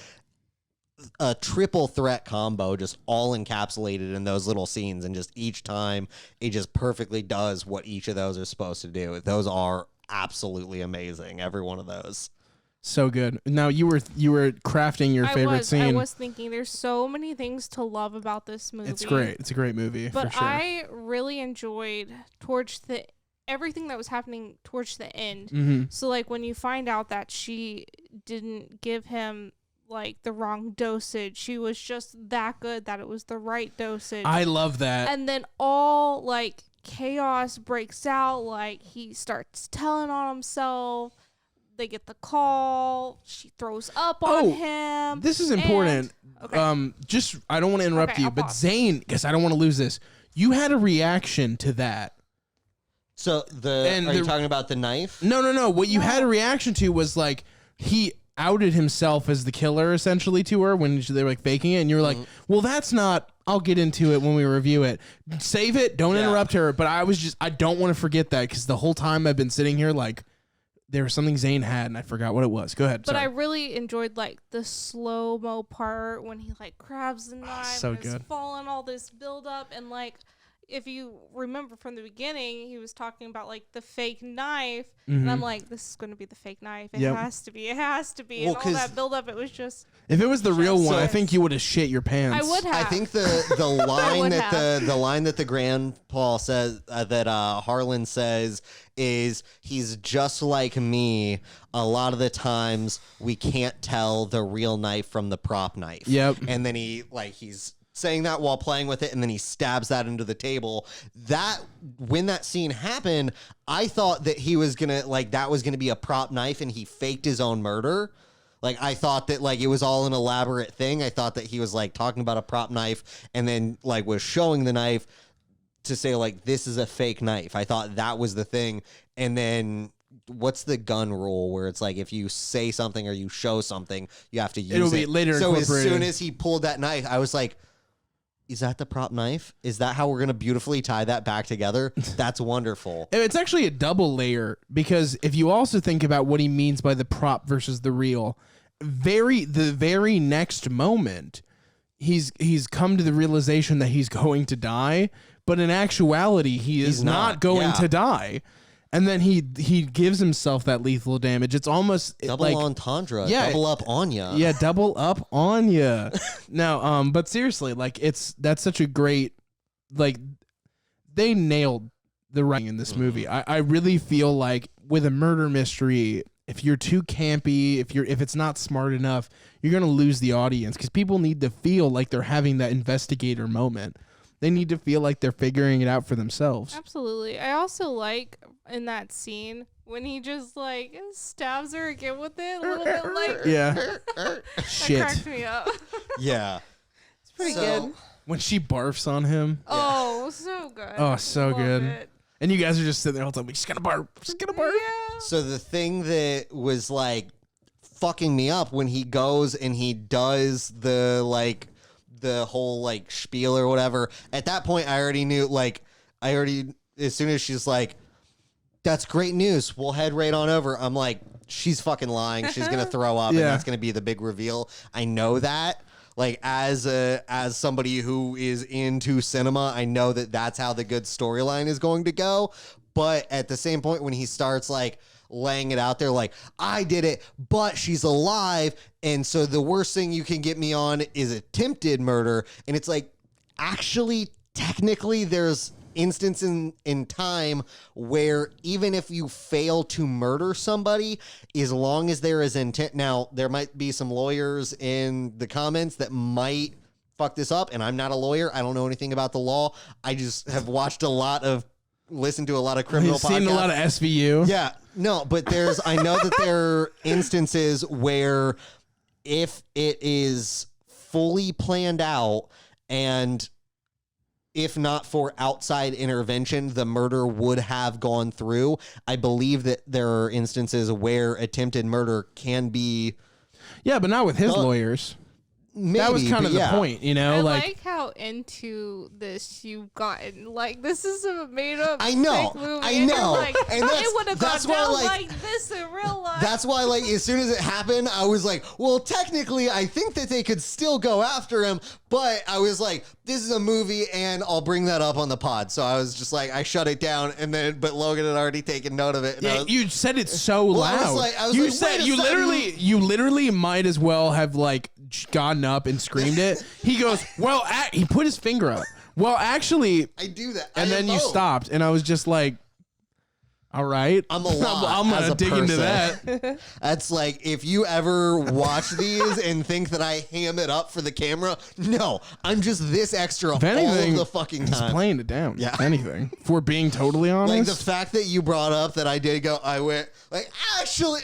A triple threat combo, just all encapsulated in those little scenes, and just each time it just perfectly does what each of those are supposed to do. Those are absolutely amazing, every one of those. So good. Now you were crafting your favorite scene. I was thinking there's so many things to love about this movie. It's great. It's a great movie But for sure. I really enjoyed everything that was happening towards the end. Mm-hmm. So like when you find out that she didn't give him like the wrong dosage, she was just that good that it was the right dosage. I love that. And then all like chaos breaks out, like he starts telling on himself. They get the call, she throws up on him. This is important. okay. Just I don't want to interrupt Okay, you, I'll but pause. Zane, because I don't want to lose this. You had a reaction to that. So And are you the- talking about the knife? No. What you had a reaction to was like he outed himself as the killer essentially to her when they were like faking it, and you're like, well, that's not. I'll get into it when we review it. Save it. Don't interrupt her. But I don't want to forget that, because the whole time I've been sitting here like there was something Zane had and I forgot what it was. Go ahead. But I sorry. really enjoyed like the slow mo part when he like grabs the knife, so and it's good. falling, all this build up, and like if you remember from the beginning, he was talking about like the fake knife, and I'm like, this is going to be the fake knife. It has to be. It has to be. Well, and all that build up, it was just. If it was the real one, I Yes. think you would have shit your pants. I would have. I think the line would that the line that the grandpa says that Harlan says is he's just like me. A lot of the times we can't tell the real knife from the prop knife. Yep. And then he's saying that while playing with it, and then he stabs that into the table. That when that scene happened, I thought that he was gonna that was gonna be a prop knife, and he faked his own murder. Like, I thought that, it was all an elaborate thing. I thought that he was, talking about a prop knife and then, was showing the knife to say, this is a fake knife. I thought that was the thing. And then, what's the gun rule where it's if you say something or you show something, you have to use it? It'll be later So as incorporated. soon as he pulled that knife, I was like, is that the prop knife? Is that how we're going to beautifully tie that back together? That's wonderful. It's actually a double layer, because if you also think about what he means by the prop versus the real, the very next moment, he's come to the realization that he's going to die, but in actuality, he is not going to die. And then he gives himself that lethal damage. It's almost Double entendre. Yeah, double up on ya. Yeah, double up on ya. No, but seriously, that's such a great, they nailed the writing in this movie. I really feel like with a murder mystery, if you're too campy, if it's not smart enough, you're gonna lose the audience, because people need to feel like they're having that investigator moment. They need to feel like they're figuring it out for themselves. Absolutely. I also like in that scene when he just stabs her again with it a little bit Yeah. that Shit. cracked me up. Yeah. It's pretty good. When she barfs on him. Oh, so good. Oh, so Love good. it. And you guys are just sitting there all the time. She's gonna barf. She's gonna barf. Yeah. So the thing that was fucking me up when he goes and he does the whole spiel or whatever. At that point, I already knew. As soon as she's "That's great news. We'll head right on over." I'm like, she's fucking lying. She's gonna throw up, and Yeah. that's gonna be the big reveal. I know that. As somebody who is into cinema, I know that that's how the good storyline is going to go. But at the same point, when he starts laying it out there, I did it, but she's alive, and so the worst thing you can get me on is attempted murder. And it's actually, technically, there's instance in time where even if you fail to murder somebody, as long as there is intent. Now, there might be some lawyers in the comments that might fuck this up, and I'm not a lawyer. I don't know anything about the law. I just have listened to a lot of criminal You've podcasts. seen a lot of SVU. Yeah, no, but I know that there are instances where if it is fully planned out, and if not for outside intervention, the murder would have gone through. I believe that there are instances where attempted murder can be. Yeah, but not with his lawyers. Maybe, That was kind of the yeah. point, I like how into this you've gotten. This is a made up. I know, fake movie. I And know. you're And that's- it would have gone that's why, down like- like this in real life. That's why, as soon as it happened, I was like, well, technically, I think that they could still go after him, but I was like, this is a movie, and I'll bring that up on the pod. So I was just I shut it down, but Logan had already taken note of it. And I Yeah, was, you said it so loud. I was you like, said wait a you second. literally might as well have gotten up and screamed it. He goes, well, he put his finger up. Well, actually, I do that. and I then you vote. stopped, and I was just like, all right, I'm a lot I'm as gonna a dig into person. that. That's if you ever watch these and think that I ham it up for the camera, no, I'm just this extra If anything, all of the fucking he's time. playing it down. Yeah. If anything, if we're being totally Like honest. the fact that you brought up that I did go, I went actually.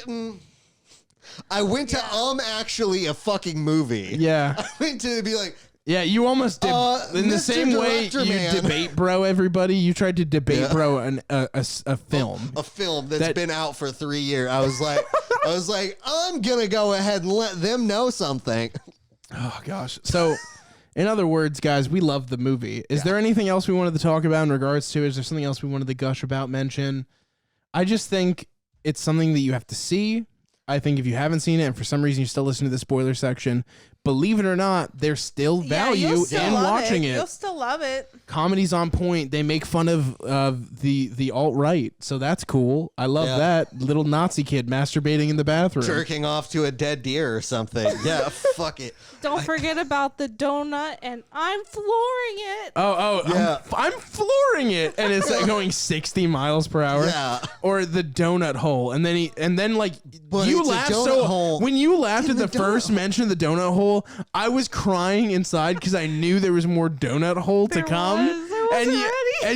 I went to actually a fucking movie. yeah. I went to be like, Yeah, you almost did in the Mr. same way Director you Man. debate bro everybody. You tried to debate Yeah. bro a film. a film that's That- been out for 3 years. I was like, I'm gonna go ahead and let them know something. Oh gosh. So, in other words, guys, we love the movie. Is there anything else we wanted to talk about in regards to? Is there something else we wanted to gush about, mention? I just think it's something that you have to see. I think if you haven't seen it and for some reason you still listen to the spoiler section, believe it or not, there's still value you'll still in love watching it. You'll still love it. Comedy's on point. They make fun of the alt-right, so that's cool. I love that. Little Nazi kid masturbating in the bathroom. Jerking off to a dead deer or something. Yeah, fuck it. Don't forget about the donut, and I'm flooring it. Yeah. I'm flooring it, and it's like going 60 miles per hour. Yeah. Or the donut hole, and then like But you it's a laughed donut hole when you laughed at in the the first donut mention of the donut hole. I was crying inside because I knew there was more donut hole to come, and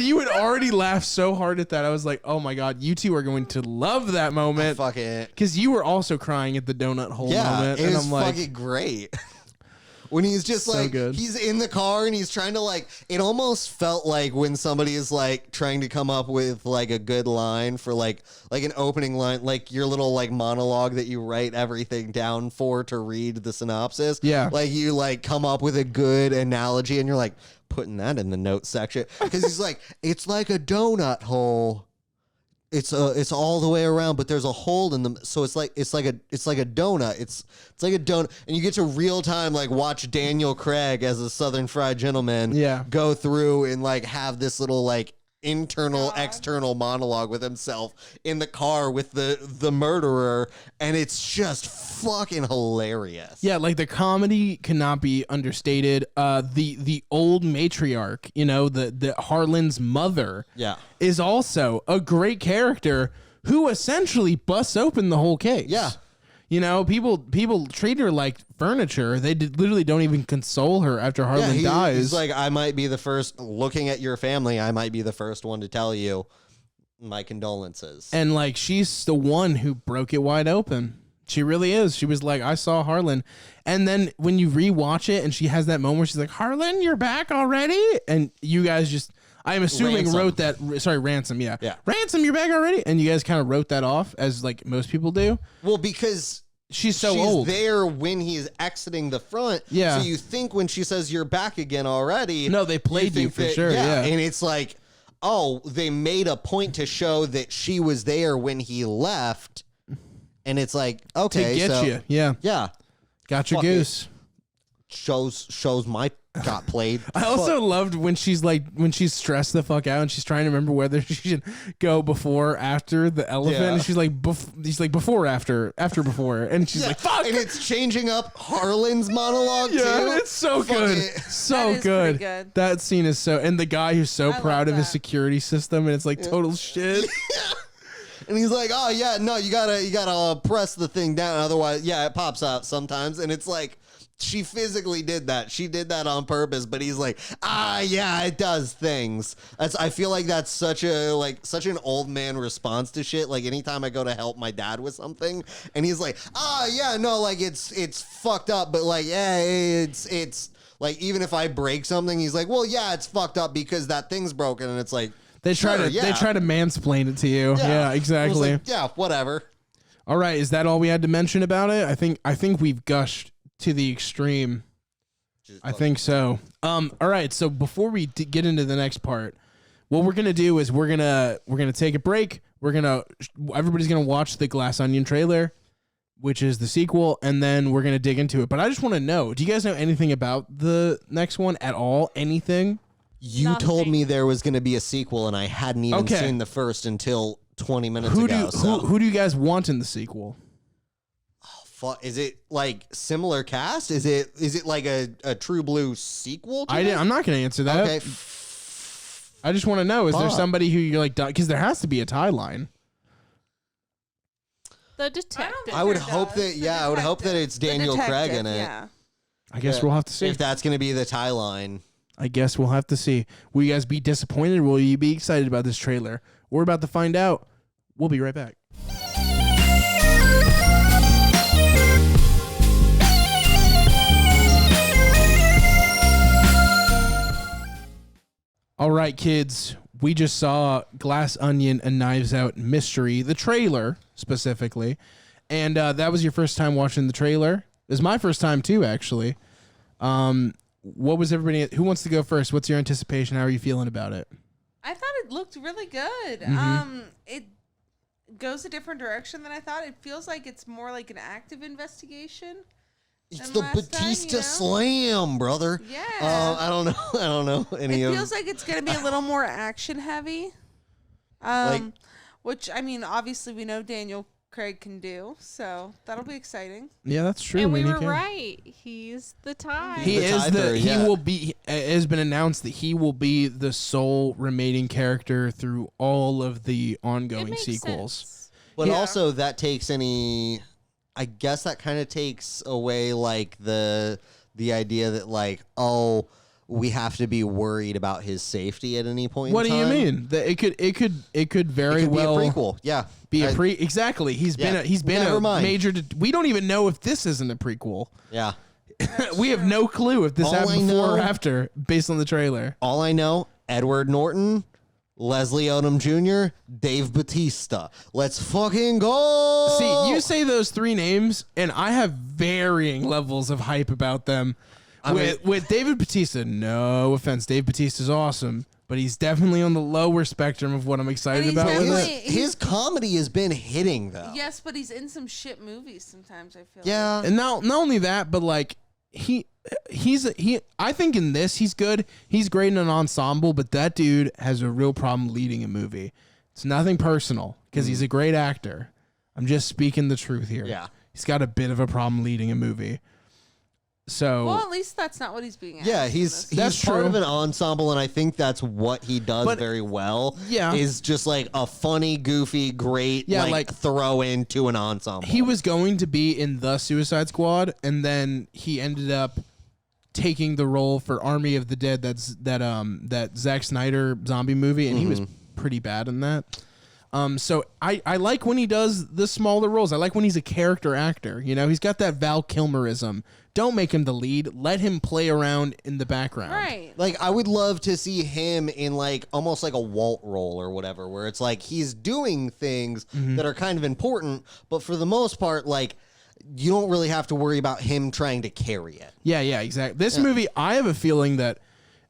you had already laughed so hard at that. I was like, oh my god, you two are going to love that moment. Fuck it. Because you were also crying at the donut hole moment, it and was I'm like, fucking great. When he's just So like, good. he's in the car and he's trying to like, it almost felt like when somebody is like trying to come up with like a good line for like an opening line, like your little like monologue that you write everything down for to read the synopsis. Yeah. Like you like come up with a good analogy and you're like putting that in the notes section. Because he's like, it's like a donut hole. It's all the way around, but there's a hole in them, so it's like a donut. It's like a donut, and you get to real time like watch Daniel Craig as a Southern Fried Gentleman, go through and like have this little like internal external monologue with himself in the car with the murderer, and it's just fucking hilarious. yeah, like the comedy cannot be understated. The old matriarch, the Harlan's mother, is also a great character who essentially busts open the whole case. Yeah. People treat her like furniture. They literally don't even console her after Harlan dies. He's like, I might be the first, looking at your family, I might be the first one to tell you my condolences. And like, she's the one who broke it wide open. She really is. She was like, I saw Harlan. And then when you rewatch it and she has that moment where she's like, Harlan, you're back already? And you guys just, I'm assuming Ransom. wrote that. Sorry, Ransom. Yeah. Yeah. Ransom, you're back already. And you guys kind of wrote that off as like most people do. Well, because she's so she's old. there when he's exiting the front. Yeah. So you think when she says you're back again already. No, they played you think for that- sure. Yeah. And it's like, oh, they made a point to show that she was there when he left. And it's like, okay. To get so, you. Yeah. Yeah. Got your Fuck it. goose. Shows my got played. I also loved when she's stressed the fuck out and she's trying to remember whether she should go before or after the elephant. Yeah. And she's like, he's like before, after before. And she's like, fuck. And it's changing up Harlan's monologue Yeah, too. it's so Fuck good. it. So That is good. pretty good. That scene is so, and the guy who's so I proud love of his that. security system and it's like total shit. And he's like, oh yeah, no, you gotta press the thing down, otherwise, yeah, it pops out sometimes. And it's like, she physically did that. She did that on purpose, but he's like, yeah, it does things. I feel like that's such an old man response to shit. Like anytime I go to help my dad with something, and he's like, yeah, no, like it's fucked up, but like, yeah, it's like even if I break something, he's like, well, yeah, it's fucked up because that thing's broken, and it's like. They try Sure, to yeah. mansplain it to you. Yeah, I was exactly. like, yeah, whatever. All right, is that all we had to mention about it? I think we've gushed to the extreme. I think so. All right, so before we get into the next part, what we're gonna do is we're gonna take a break. Everybody's gonna watch the Glass Onion trailer, which is the sequel, and then we're gonna dig into it. But I just want to know: do you guys know anything about the next one at all? Anything? You Nothing. told me there was going to be a sequel, and I hadn't even Okay. seen the first until 20 minutes Who ago. who do you guys want in the sequel? Is it like similar cast? Is it like a True Blue sequel? To I'm not gonna answer that. Okay. I just want to know: is there Fuck. somebody who you're like? Because there has to be a tie line. The detective. I would There hope does. that. The Yeah, I would hope that detective. it's The Daniel Craig detective, in it. Yeah. I guess we'll have to see. If that's going to be the tie line. I guess we'll have to see. Will you guys be disappointed? Will you be excited about this trailer? We're about to find out. We'll be right back. All right, kids. We just saw Glass Onion and Knives Out Mystery, the trailer specifically. And that was your first time watching the trailer. It was my first time too, actually. What was everybody? Who wants to go first? What's your anticipation? How are you feeling about it? I thought it looked really good. It goes a different direction than I thought. It feels like it's more like an active investigation. It's than the last time, Batista you know? Slam, brother. Yeah. I don't know. I don't know any It of. feels like it's gonna be a little more action heavy. Which I mean, obviously we know Daniel Craig can do, so that'll be exciting. Yeah, that's true. And I we mean, were he can. right. He's the time. He The is Tither, the. He yeah. will be. It has been announced that he will be the sole remaining character through all of the It ongoing makes sequels. sense. But Yeah. also that takes any. I guess that kind of takes away like the idea that like we have to be worried about his safety at any point. What in do you time. mean? That it could very It could well be a prequel. Yeah, be a I- pre. Exactly. He's been Yeah. a Never mind. major. We don't even know if this isn't a prequel. Yeah. We have no clue if this All happened I before or know- after, based on the trailer. All I know, Edward Norton, Leslie Odom Jr., Dave Bautista. Let's fucking go. See, you say those three names, and I have varying levels of hype about them. With David Bautista, no offense, Dave Bautista's awesome, but he's definitely on the lower spectrum of what I'm excited And he's about with definitely- it. his comedy has been hitting though. Yes, but he's in some shit movies sometimes. I feel. Yeah. And not only that, but like he I think in this he's good. He's great in an ensemble, but that dude has a real problem leading a movie. It's nothing personal because he's a great actor. I'm just speaking the truth here. Yeah. He's got a bit of a problem leading a movie. So Well, at least that's not what he's being asked. Yeah, in he's this. That's part true. of an ensemble, and I think that's what he does But- very well. Yeah. Is just like a funny, goofy, great Yeah, like like- throw into an ensemble. he was going to be in the Suicide Squad, and then he ended up taking the role for Army of the Dead. That Zack Snyder zombie movie, and he was pretty bad in that. So I like when he does the smaller roles. I like when he's a character actor. You know, he's got that Val Kilmerism. Don't make him the lead. Let him play around in the background. Right. Like, I would love to see him in like almost like a Walt role or whatever, where it's like he's doing things that are kind of important, but for the most part, like you don't really have to worry about him trying to carry it. Yeah, exactly. This movie, I have a feeling that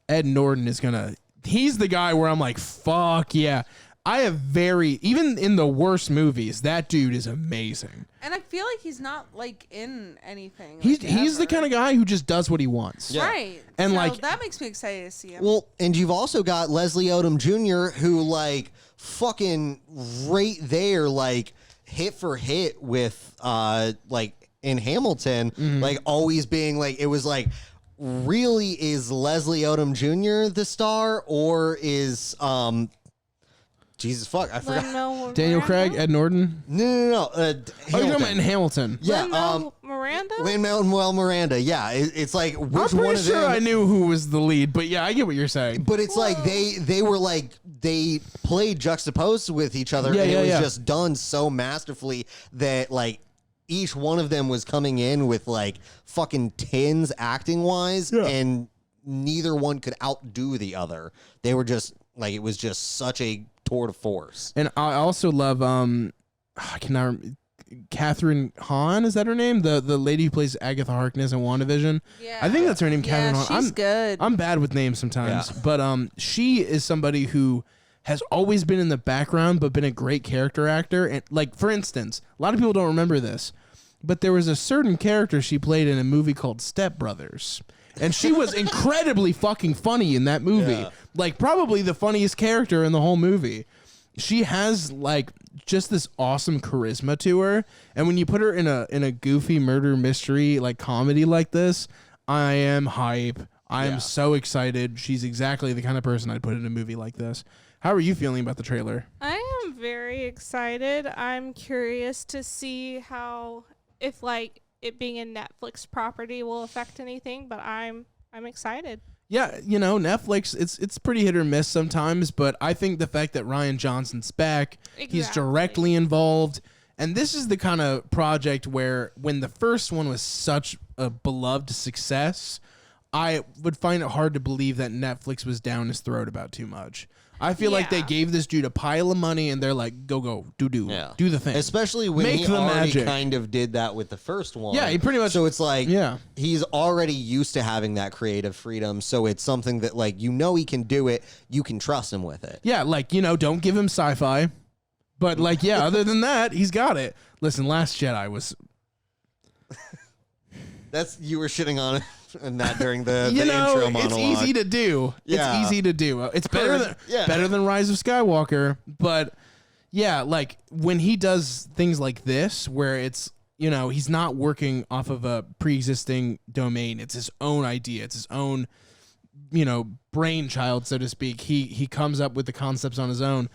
Ed Norton is gonna. He's the guy where I'm like, fuck yeah. I have even in the worst movies, that dude is amazing. And I feel like he's not like in anything. He's like, the ever. kind of guy who just does what he wants. Yeah. Right. And, So like- that makes me excited to see him. Well, and you've also got Leslie Odom Jr., who like fucking right there, like hit for hit with like in Hamilton, like always being like it was like really is Leslie Odom Jr. the star or is Jesus fuck I forgot. Lin-Manuel Daniel Miranda? Craig, Ed Norton. No. Oh, you're talking about in Hamilton. Yeah, Lin-Manuel Miranda? Lin-Manuel Miranda. Yeah, it's like I'm which one pretty of sure them? I knew who was the lead, but yeah, I get what you're saying. But it's like they were like they played juxtaposed with each other, Yeah, and yeah, it was yeah. just done so masterfully that like each one of them was coming in with like fucking tins acting wise, Yeah. and neither one could outdo the other. They were just like it was just such a tour de force. And I also love I cannot remember, Catherine Hahn, is that her name? The lady who plays Agatha Harkness in WandaVision. Yeah. I think that's her name, Yeah, Catherine Hahn. she's good. I'm bad with names sometimes, Yeah. but she is somebody who has always been in the background but been a great character actor. And like for instance, a lot of people don't remember this, but there was a certain character she played in a movie called Step Brothers. And she was incredibly fucking funny in that movie. Yeah. Like probably the funniest character in the whole movie. She has like just this awesome charisma to her, and when you put her in a goofy murder mystery like comedy like this, I am hype. I am Yeah. so excited. She's exactly the kind of person I'd put in a movie like this. How are you feeling about the trailer? I am very excited. I'm curious to see how, if like it being a Netflix property will affect anything, but I'm excited. Yeah, you know, Netflix, it's pretty hit or miss sometimes, but I think the fact that Rian Johnson's back, he's Exactly. directly involved, and this is the kind of project where when the first one was such a beloved success, I would find it hard to believe that Netflix was down his throat about too much. I feel like they Yeah. gave this dude a pile of money, and they're like, do the thing. Especially when Make he the already magic. kind of did that with the first one. Yeah, he pretty much- So it's like, Yeah. he's already used to having that creative freedom. So it's something that, like, you know, he can do it. You can trust him with it. Yeah, like, you know, don't give him sci-fi. But, like, yeah, other than that, he's got it. Listen, Last Jedi was... You were shitting on it and that during the You know, intro monologue. it's easy to do. Yeah. It's easy to do. It's better than Rise of Skywalker, but yeah, like when he does things like this, where it's, you know, he's not working off of a pre-existing domain. It's his own idea. It's his own, you know, brainchild, so to speak. He comes up with the concepts on his own.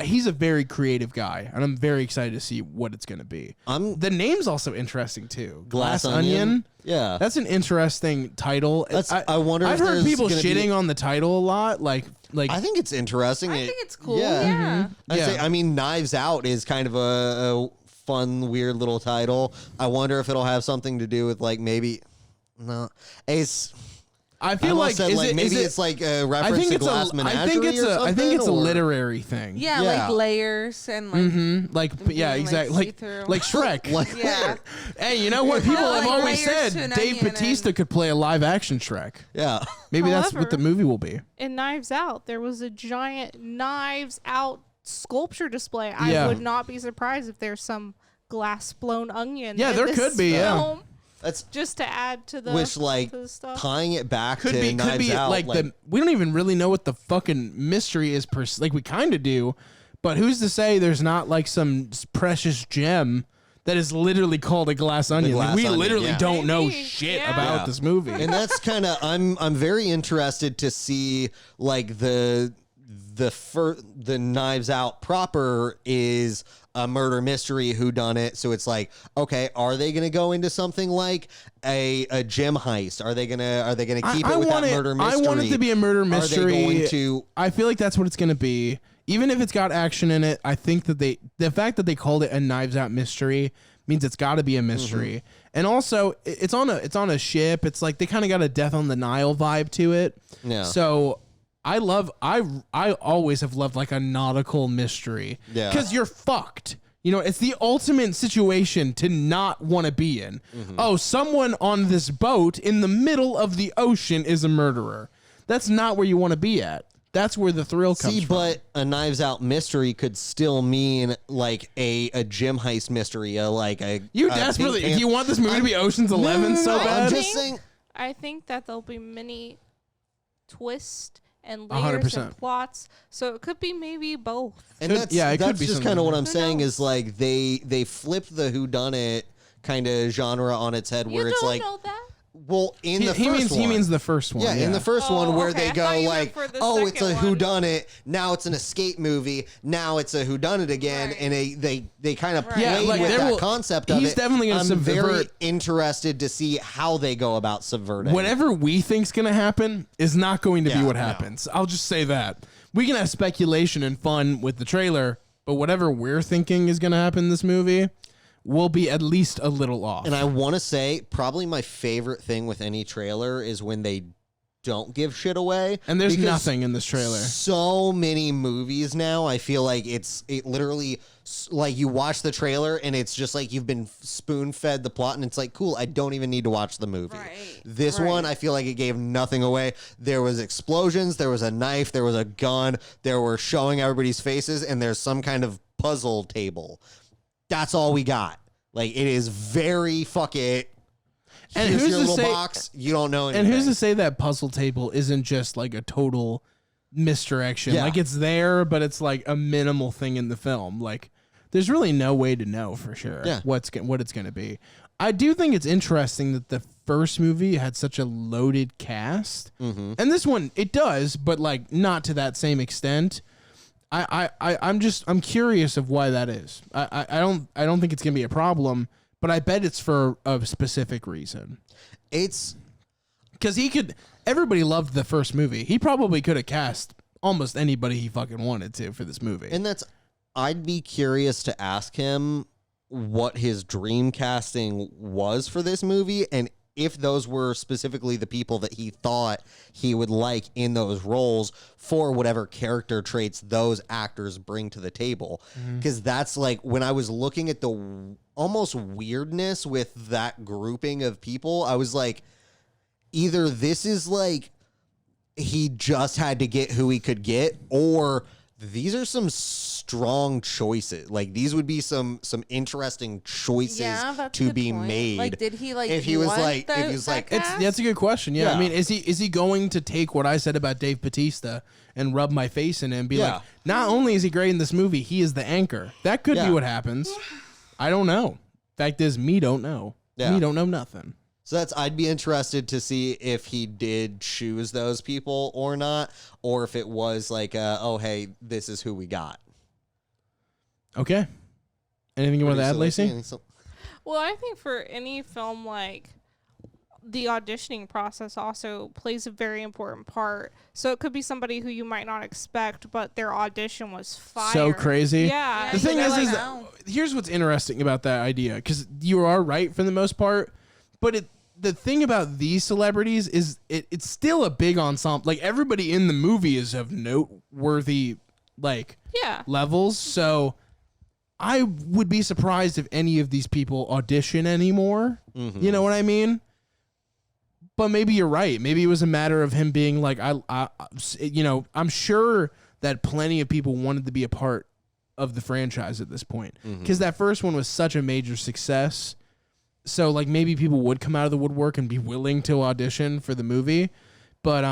He's a very creative guy, and I'm very excited to see what it's going to be. The name's also interesting too. Glass Onion. Yeah, that's an interesting title. I wonder. I've heard people shitting on the title a lot. Like I think it's interesting. I think it's cool. Yeah. I mean, Knives Out is kind of a fun, weird little title. I wonder if it'll have something to do with like maybe. No, I feel like it's like a reference to Glass Menagerie I think it's a literary thing. Yeah, like layers and like exactly. Like Shrek. Yeah. Hey, you know what? People have always layers said Dave Bautista could play a live action Shrek. Yeah. Maybe that's what the movie will be. In Knives Out, there was a giant Knives Out sculpture display. I would not be surprised if there's some glass blown onion. Yeah, there could be. Yeah. That's just to add to the to the stuff. Tying it back to Knives Out. Like we don't even really know what the fucking mystery is. Like we kind of do, but who's to say there's not like some precious gem that is literally called a glass onion? We literally don't know shit about this movie, and that's kind of I'm very interested to see like the Knives Out proper is a murder mystery whodunit. So it's like, okay, are they going to go into something like a gem heist? Are they going to keep it with that murder mystery? I want it to be a murder mystery. Are they going to? I feel like that's what it's going to be. Even if it's got action in it, I think that the fact that they called it a Knives Out mystery means it's got to be a mystery. Mm-hmm. And also, it's on a ship. It's like they kind of got a Death on the Nile vibe to it. Yeah. So I always have loved like a nautical mystery. Yeah. Because you're fucked. You know, it's the ultimate situation to not want to be in. Mm-hmm. Oh, someone on this boat in the middle of the ocean is a murderer. That's not where you want to be at. That's where the thrill comes from. But a Knives Out mystery could still mean like a gym heist mystery. You desperately, do you want this movie to be Ocean's 11 so bad? I'm just saying. I think that there'll be many twists and layers 100%. And plots, so it could be maybe both. And that's just kind of what I'm saying is like they flipped the whodunit kind of genre on its head, where it's like, know that? Well, in the first one. He means the first one. Yeah, in the first one where they go like, oh, it's a whodunit. Now it's an escape movie. Now it's a whodunit again. Right. And they kind of played with that concept of it. He's definitely going to subvert. I'm very interested to see how they go about subverting. Whatever we think's going to happen is not going to be what happens. No. I'll just say that. We can have speculation and fun with the trailer, but whatever we're thinking is going to happen in this movie will be at least a little off. And I want to say probably my favorite thing with any trailer is when they don't give shit away. And there's nothing in this trailer. So many movies now, I feel like it literally, like you watch the trailer and it's just like you've been spoon-fed the plot and it's like, cool, I don't even need to watch the movie. Right. This one, I feel like it gave nothing away. There was explosions, there was a knife, there was a gun, there were showing everybody's faces, and there's some kind of puzzle table. That's all we got. Like, it is very fuck it. And here's your little box. You don't know anything. And who's to say that puzzle table isn't just like a total misdirection? Yeah. Like, it's there, but it's like a minimal thing in the film. Like, there's really no way to know for sure what it's going to be. I do think it's interesting that the first movie had such a loaded cast. Mm-hmm. And this one, it does, but like not to that same extent. I'm curious of why that is. I don't think it's gonna be a problem, but I bet it's for a specific reason. It's because everybody loved the first movie. He probably could have cast almost anybody he fucking wanted to for this movie. And I'd be curious to ask him what his dream casting was for this movie, and if those were specifically the people that he thought he would like in those roles for whatever character traits those actors bring to the table. Because that's like, when I was looking at the almost weirdness with that grouping of people, I was like, either this is like he just had to get who he could get, or these are some strong choices. Like these would be some interesting choices that's a to good be point. made. Like, did he like? if he was want like that- if he was that like cast? That's a good question. Yeah. Yeah. I mean, is he going to take what I said about Dave Bautista and rub my face in it and be Yeah. like, not only is he great in this movie, he is the anchor. That could be Yeah. what happens. I don't know. Fact is, me don't know. Yeah. Me don't know nothing. So I'd be interested to see if he did choose those people or not, or if it was like, oh, hey, this is who we got. Okay. Anything you want to add, Lacey? Well, I think for any film, like, the auditioning process also plays a very important part. So it could be somebody who you might not expect, but their audition was fire. So crazy. Yeah. The thing you is, never is know. here's what's interesting about that idea, because you are right for the most part, but the thing about these celebrities is it's still a big ensemble. Like, everybody in the movie is of noteworthy, like, Yeah. levels. So I would be surprised if any of these people audition anymore. Mm-hmm. You know what I mean? But maybe you're right. Maybe it was a matter of him being like, I'm sure that plenty of people wanted to be a part of the franchise at this point, because that first one was such a major success. So like maybe people would come out of the woodwork and be willing to audition for the movie, but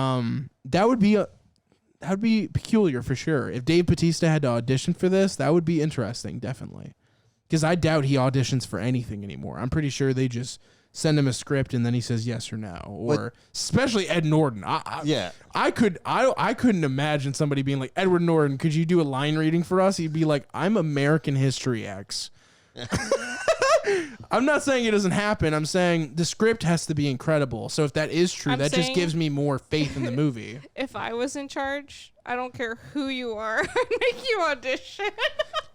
that would be peculiar for sure. If Dave Bautista had to audition for this, that would be interesting, definitely. Because I doubt he auditions for anything anymore. I'm pretty sure they just send him a script and then he says yes or no. Or especially Ed Norton. I couldn't imagine somebody being like, Edward Norton, could you do a line reading for us? He'd be like, I'm American History X. I'm not saying it doesn't happen. I'm saying the script has to be incredible. So if that is true, I'm that just saying- gives me more faith in the movie. If I was in charge, I don't care who you are, I'd make you audition.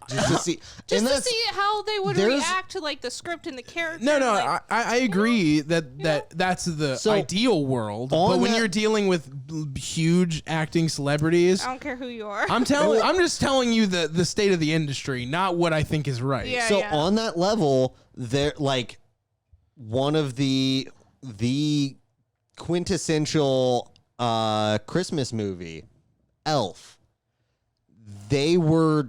Just to see, Just and to that's, see how they would there's- react to like the script and the character. No, like, I agree that's the So, ideal world. on But when that- you're dealing with huge acting celebrities, I don't care who you are. I'm just telling you the state of the industry, not what I think is right. Yeah. so on that level, they're like one of the quintessential Christmas movie, Elf. They were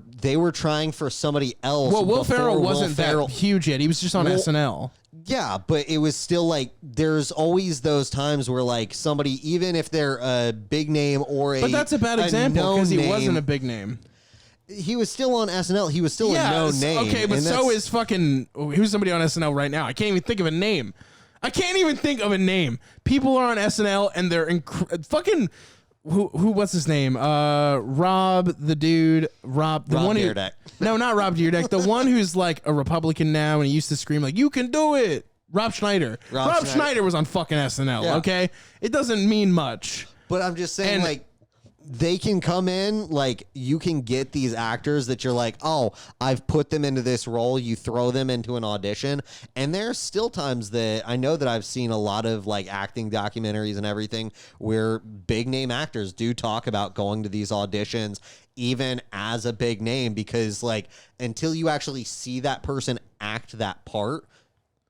trying for somebody else. Well, Will before Ferrell Will wasn't Ferrell- that huge yet. He was just on Well, SNL. Yeah, but it was still like there's always those times where like somebody, even if they're a big name or But that's a bad example because he known wasn't a name, big name. he was still on SNL. He was still a known name. Okay, but and so that's- is fucking who's somebody on SNL right now? I can't even think of a name. People are on SNL and they're fucking who what's his name? Rob the dude. Rob one who, Dyrdek. No, not Rob Dyrdek. The one who's like a Republican now and he used to scream like, "You can do it." Rob Schneider. Rob Schneider was on fucking SNL. Yeah. Okay, it doesn't mean much. But I'm just saying, And- like, they can come in, like, you can get these actors that you're like, oh, I've put them into this role. You throw them into an audition. And there's still times that I know that I've seen a lot of, like, acting documentaries and everything where big name actors do talk about going to these auditions, even as a big name, because, like, until you actually see that person act that part,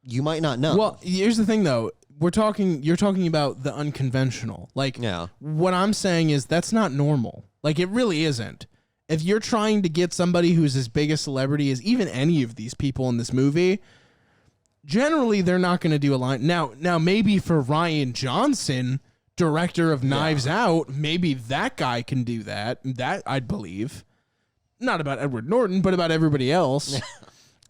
you might not know. Well, here's the thing though. You're talking about the unconventional. Like, Yeah. what I'm saying is that's not normal. Like, it really isn't. If you're trying to get somebody who's as big a celebrity as even any of these people in this movie, generally they're not going to do a line. Now maybe for Rian Johnson, director of Knives Out, maybe that guy can do that. That I'd believe. Not about Edward Norton, but about everybody else.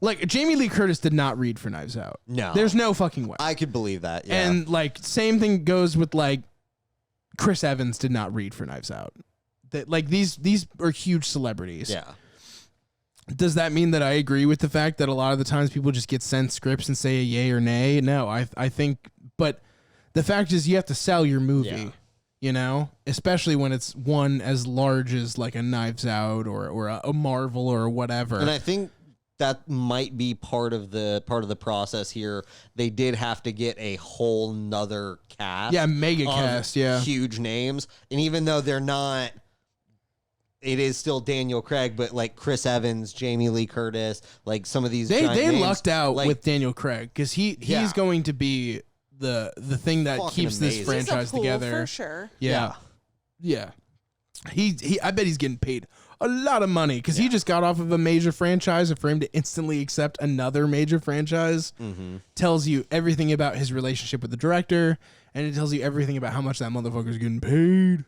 Like, Jamie Lee Curtis did not read for Knives Out. No. There's no fucking way. I could believe that. Yeah. And, like, same thing goes with, like, Chris Evans did not read for Knives Out. That, like, these are huge celebrities. yeah. Does that mean that I agree with the fact that a lot of the times people just get sent scripts and say a yay or nay? No, I think, but the fact is you have to sell your movie. Yeah. You know, especially when it's one as large as like a Knives Out or a Marvel or whatever. And I think that might be part of the process here. They did have to get a whole nother cast. Yeah, mega of cast, yeah. Huge names. And even though they're not, it is still Daniel Craig, but like Chris Evans, Jamie Lee Curtis, like some of these They giant names, lucked out like, with Daniel Craig because he's Yeah. going to be the thing that Fucking keeps amazing. this He's a franchise He's a pull together. for sure. Yeah. He I bet he's getting paid a lot of money because he just got off of a major franchise, and for him to instantly accept another major franchise tells you everything about his relationship with the director, and it tells you everything about how much that motherfucker's getting paid.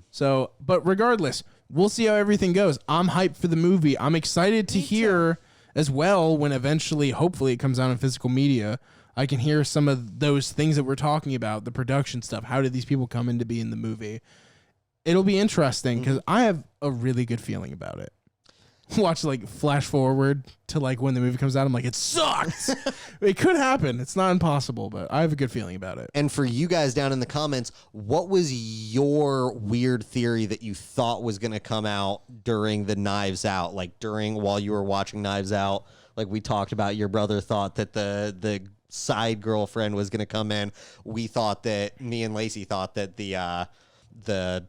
So, but regardless, we'll see how everything goes. I'm hyped for the movie. I'm excited to hear as well when eventually, hopefully, it comes out in physical media. I can hear some of those things that we're talking about, the production stuff. How did these people come in to be in the movie? It'll be interesting because I have a really good feeling about it. Watch like flash forward to like when the movie comes out. I'm like, it sucks. It could happen. It's not impossible, but I have a good feeling about it. And for you guys down in the comments, what was your weird theory that you thought was going to come out during the Knives Out? Like while you were watching Knives Out, like we talked about, your brother thought that the side girlfriend was going to come in. Me and Lacey thought that the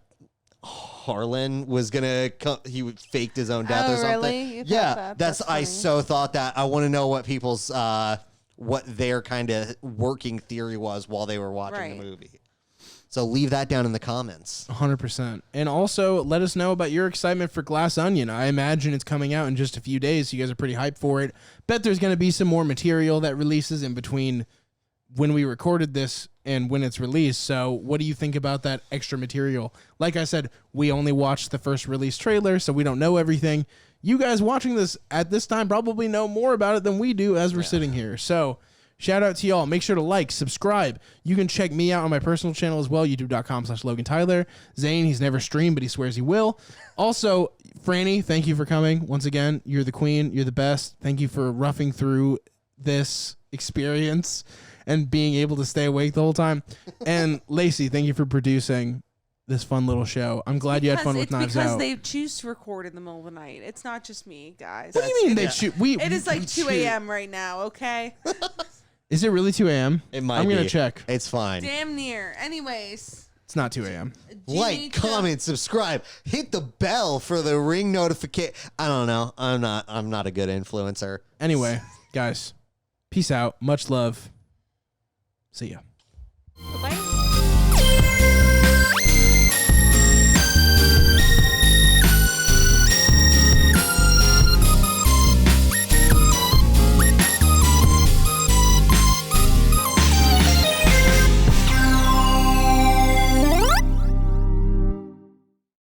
Harlan was gonna come. He would faked his own death or something. Really? You thought that? I so thought that. I want to know what people's what their kind of working theory was while they were watching the movie. So leave that down in the comments. 100%. And also let us know about your excitement for Glass Onion. I imagine it's coming out in just a few days. So you guys are pretty hyped for it. Bet there's going to be some more material that releases in between when we recorded this and when it's released. So what do you think about that extra material? Like I said, we only watched the first release trailer, so we don't know everything. You guys watching this at this time probably know more about it than we do as we're sitting here. So shout out to y'all. Make sure to like, subscribe. You can check me out on my personal channel as well, youtube.com/Logan Tyler. Zane, he's never streamed, but he swears he will. Also, Franny, thank you for coming. Once again, you're the queen. You're the best. Thank you for roughing through this experience and being able to stay awake the whole time. And Lacey, thank you for producing this fun little show. I'm glad you had fun with Knives Out. Because they choose to record in the middle of the night. It's not just me, guys. What do you mean they choose? It is like 2 a.m. right now, okay? Is it really 2 a.m.? It might I'm be. going to check. It's fine. Damn near. Anyways. It's not 2 a.m. Like, comment, subscribe, hit the bell for the ring notification. I don't know. I'm not a good influencer. Anyway, guys, peace out. Much love. See ya.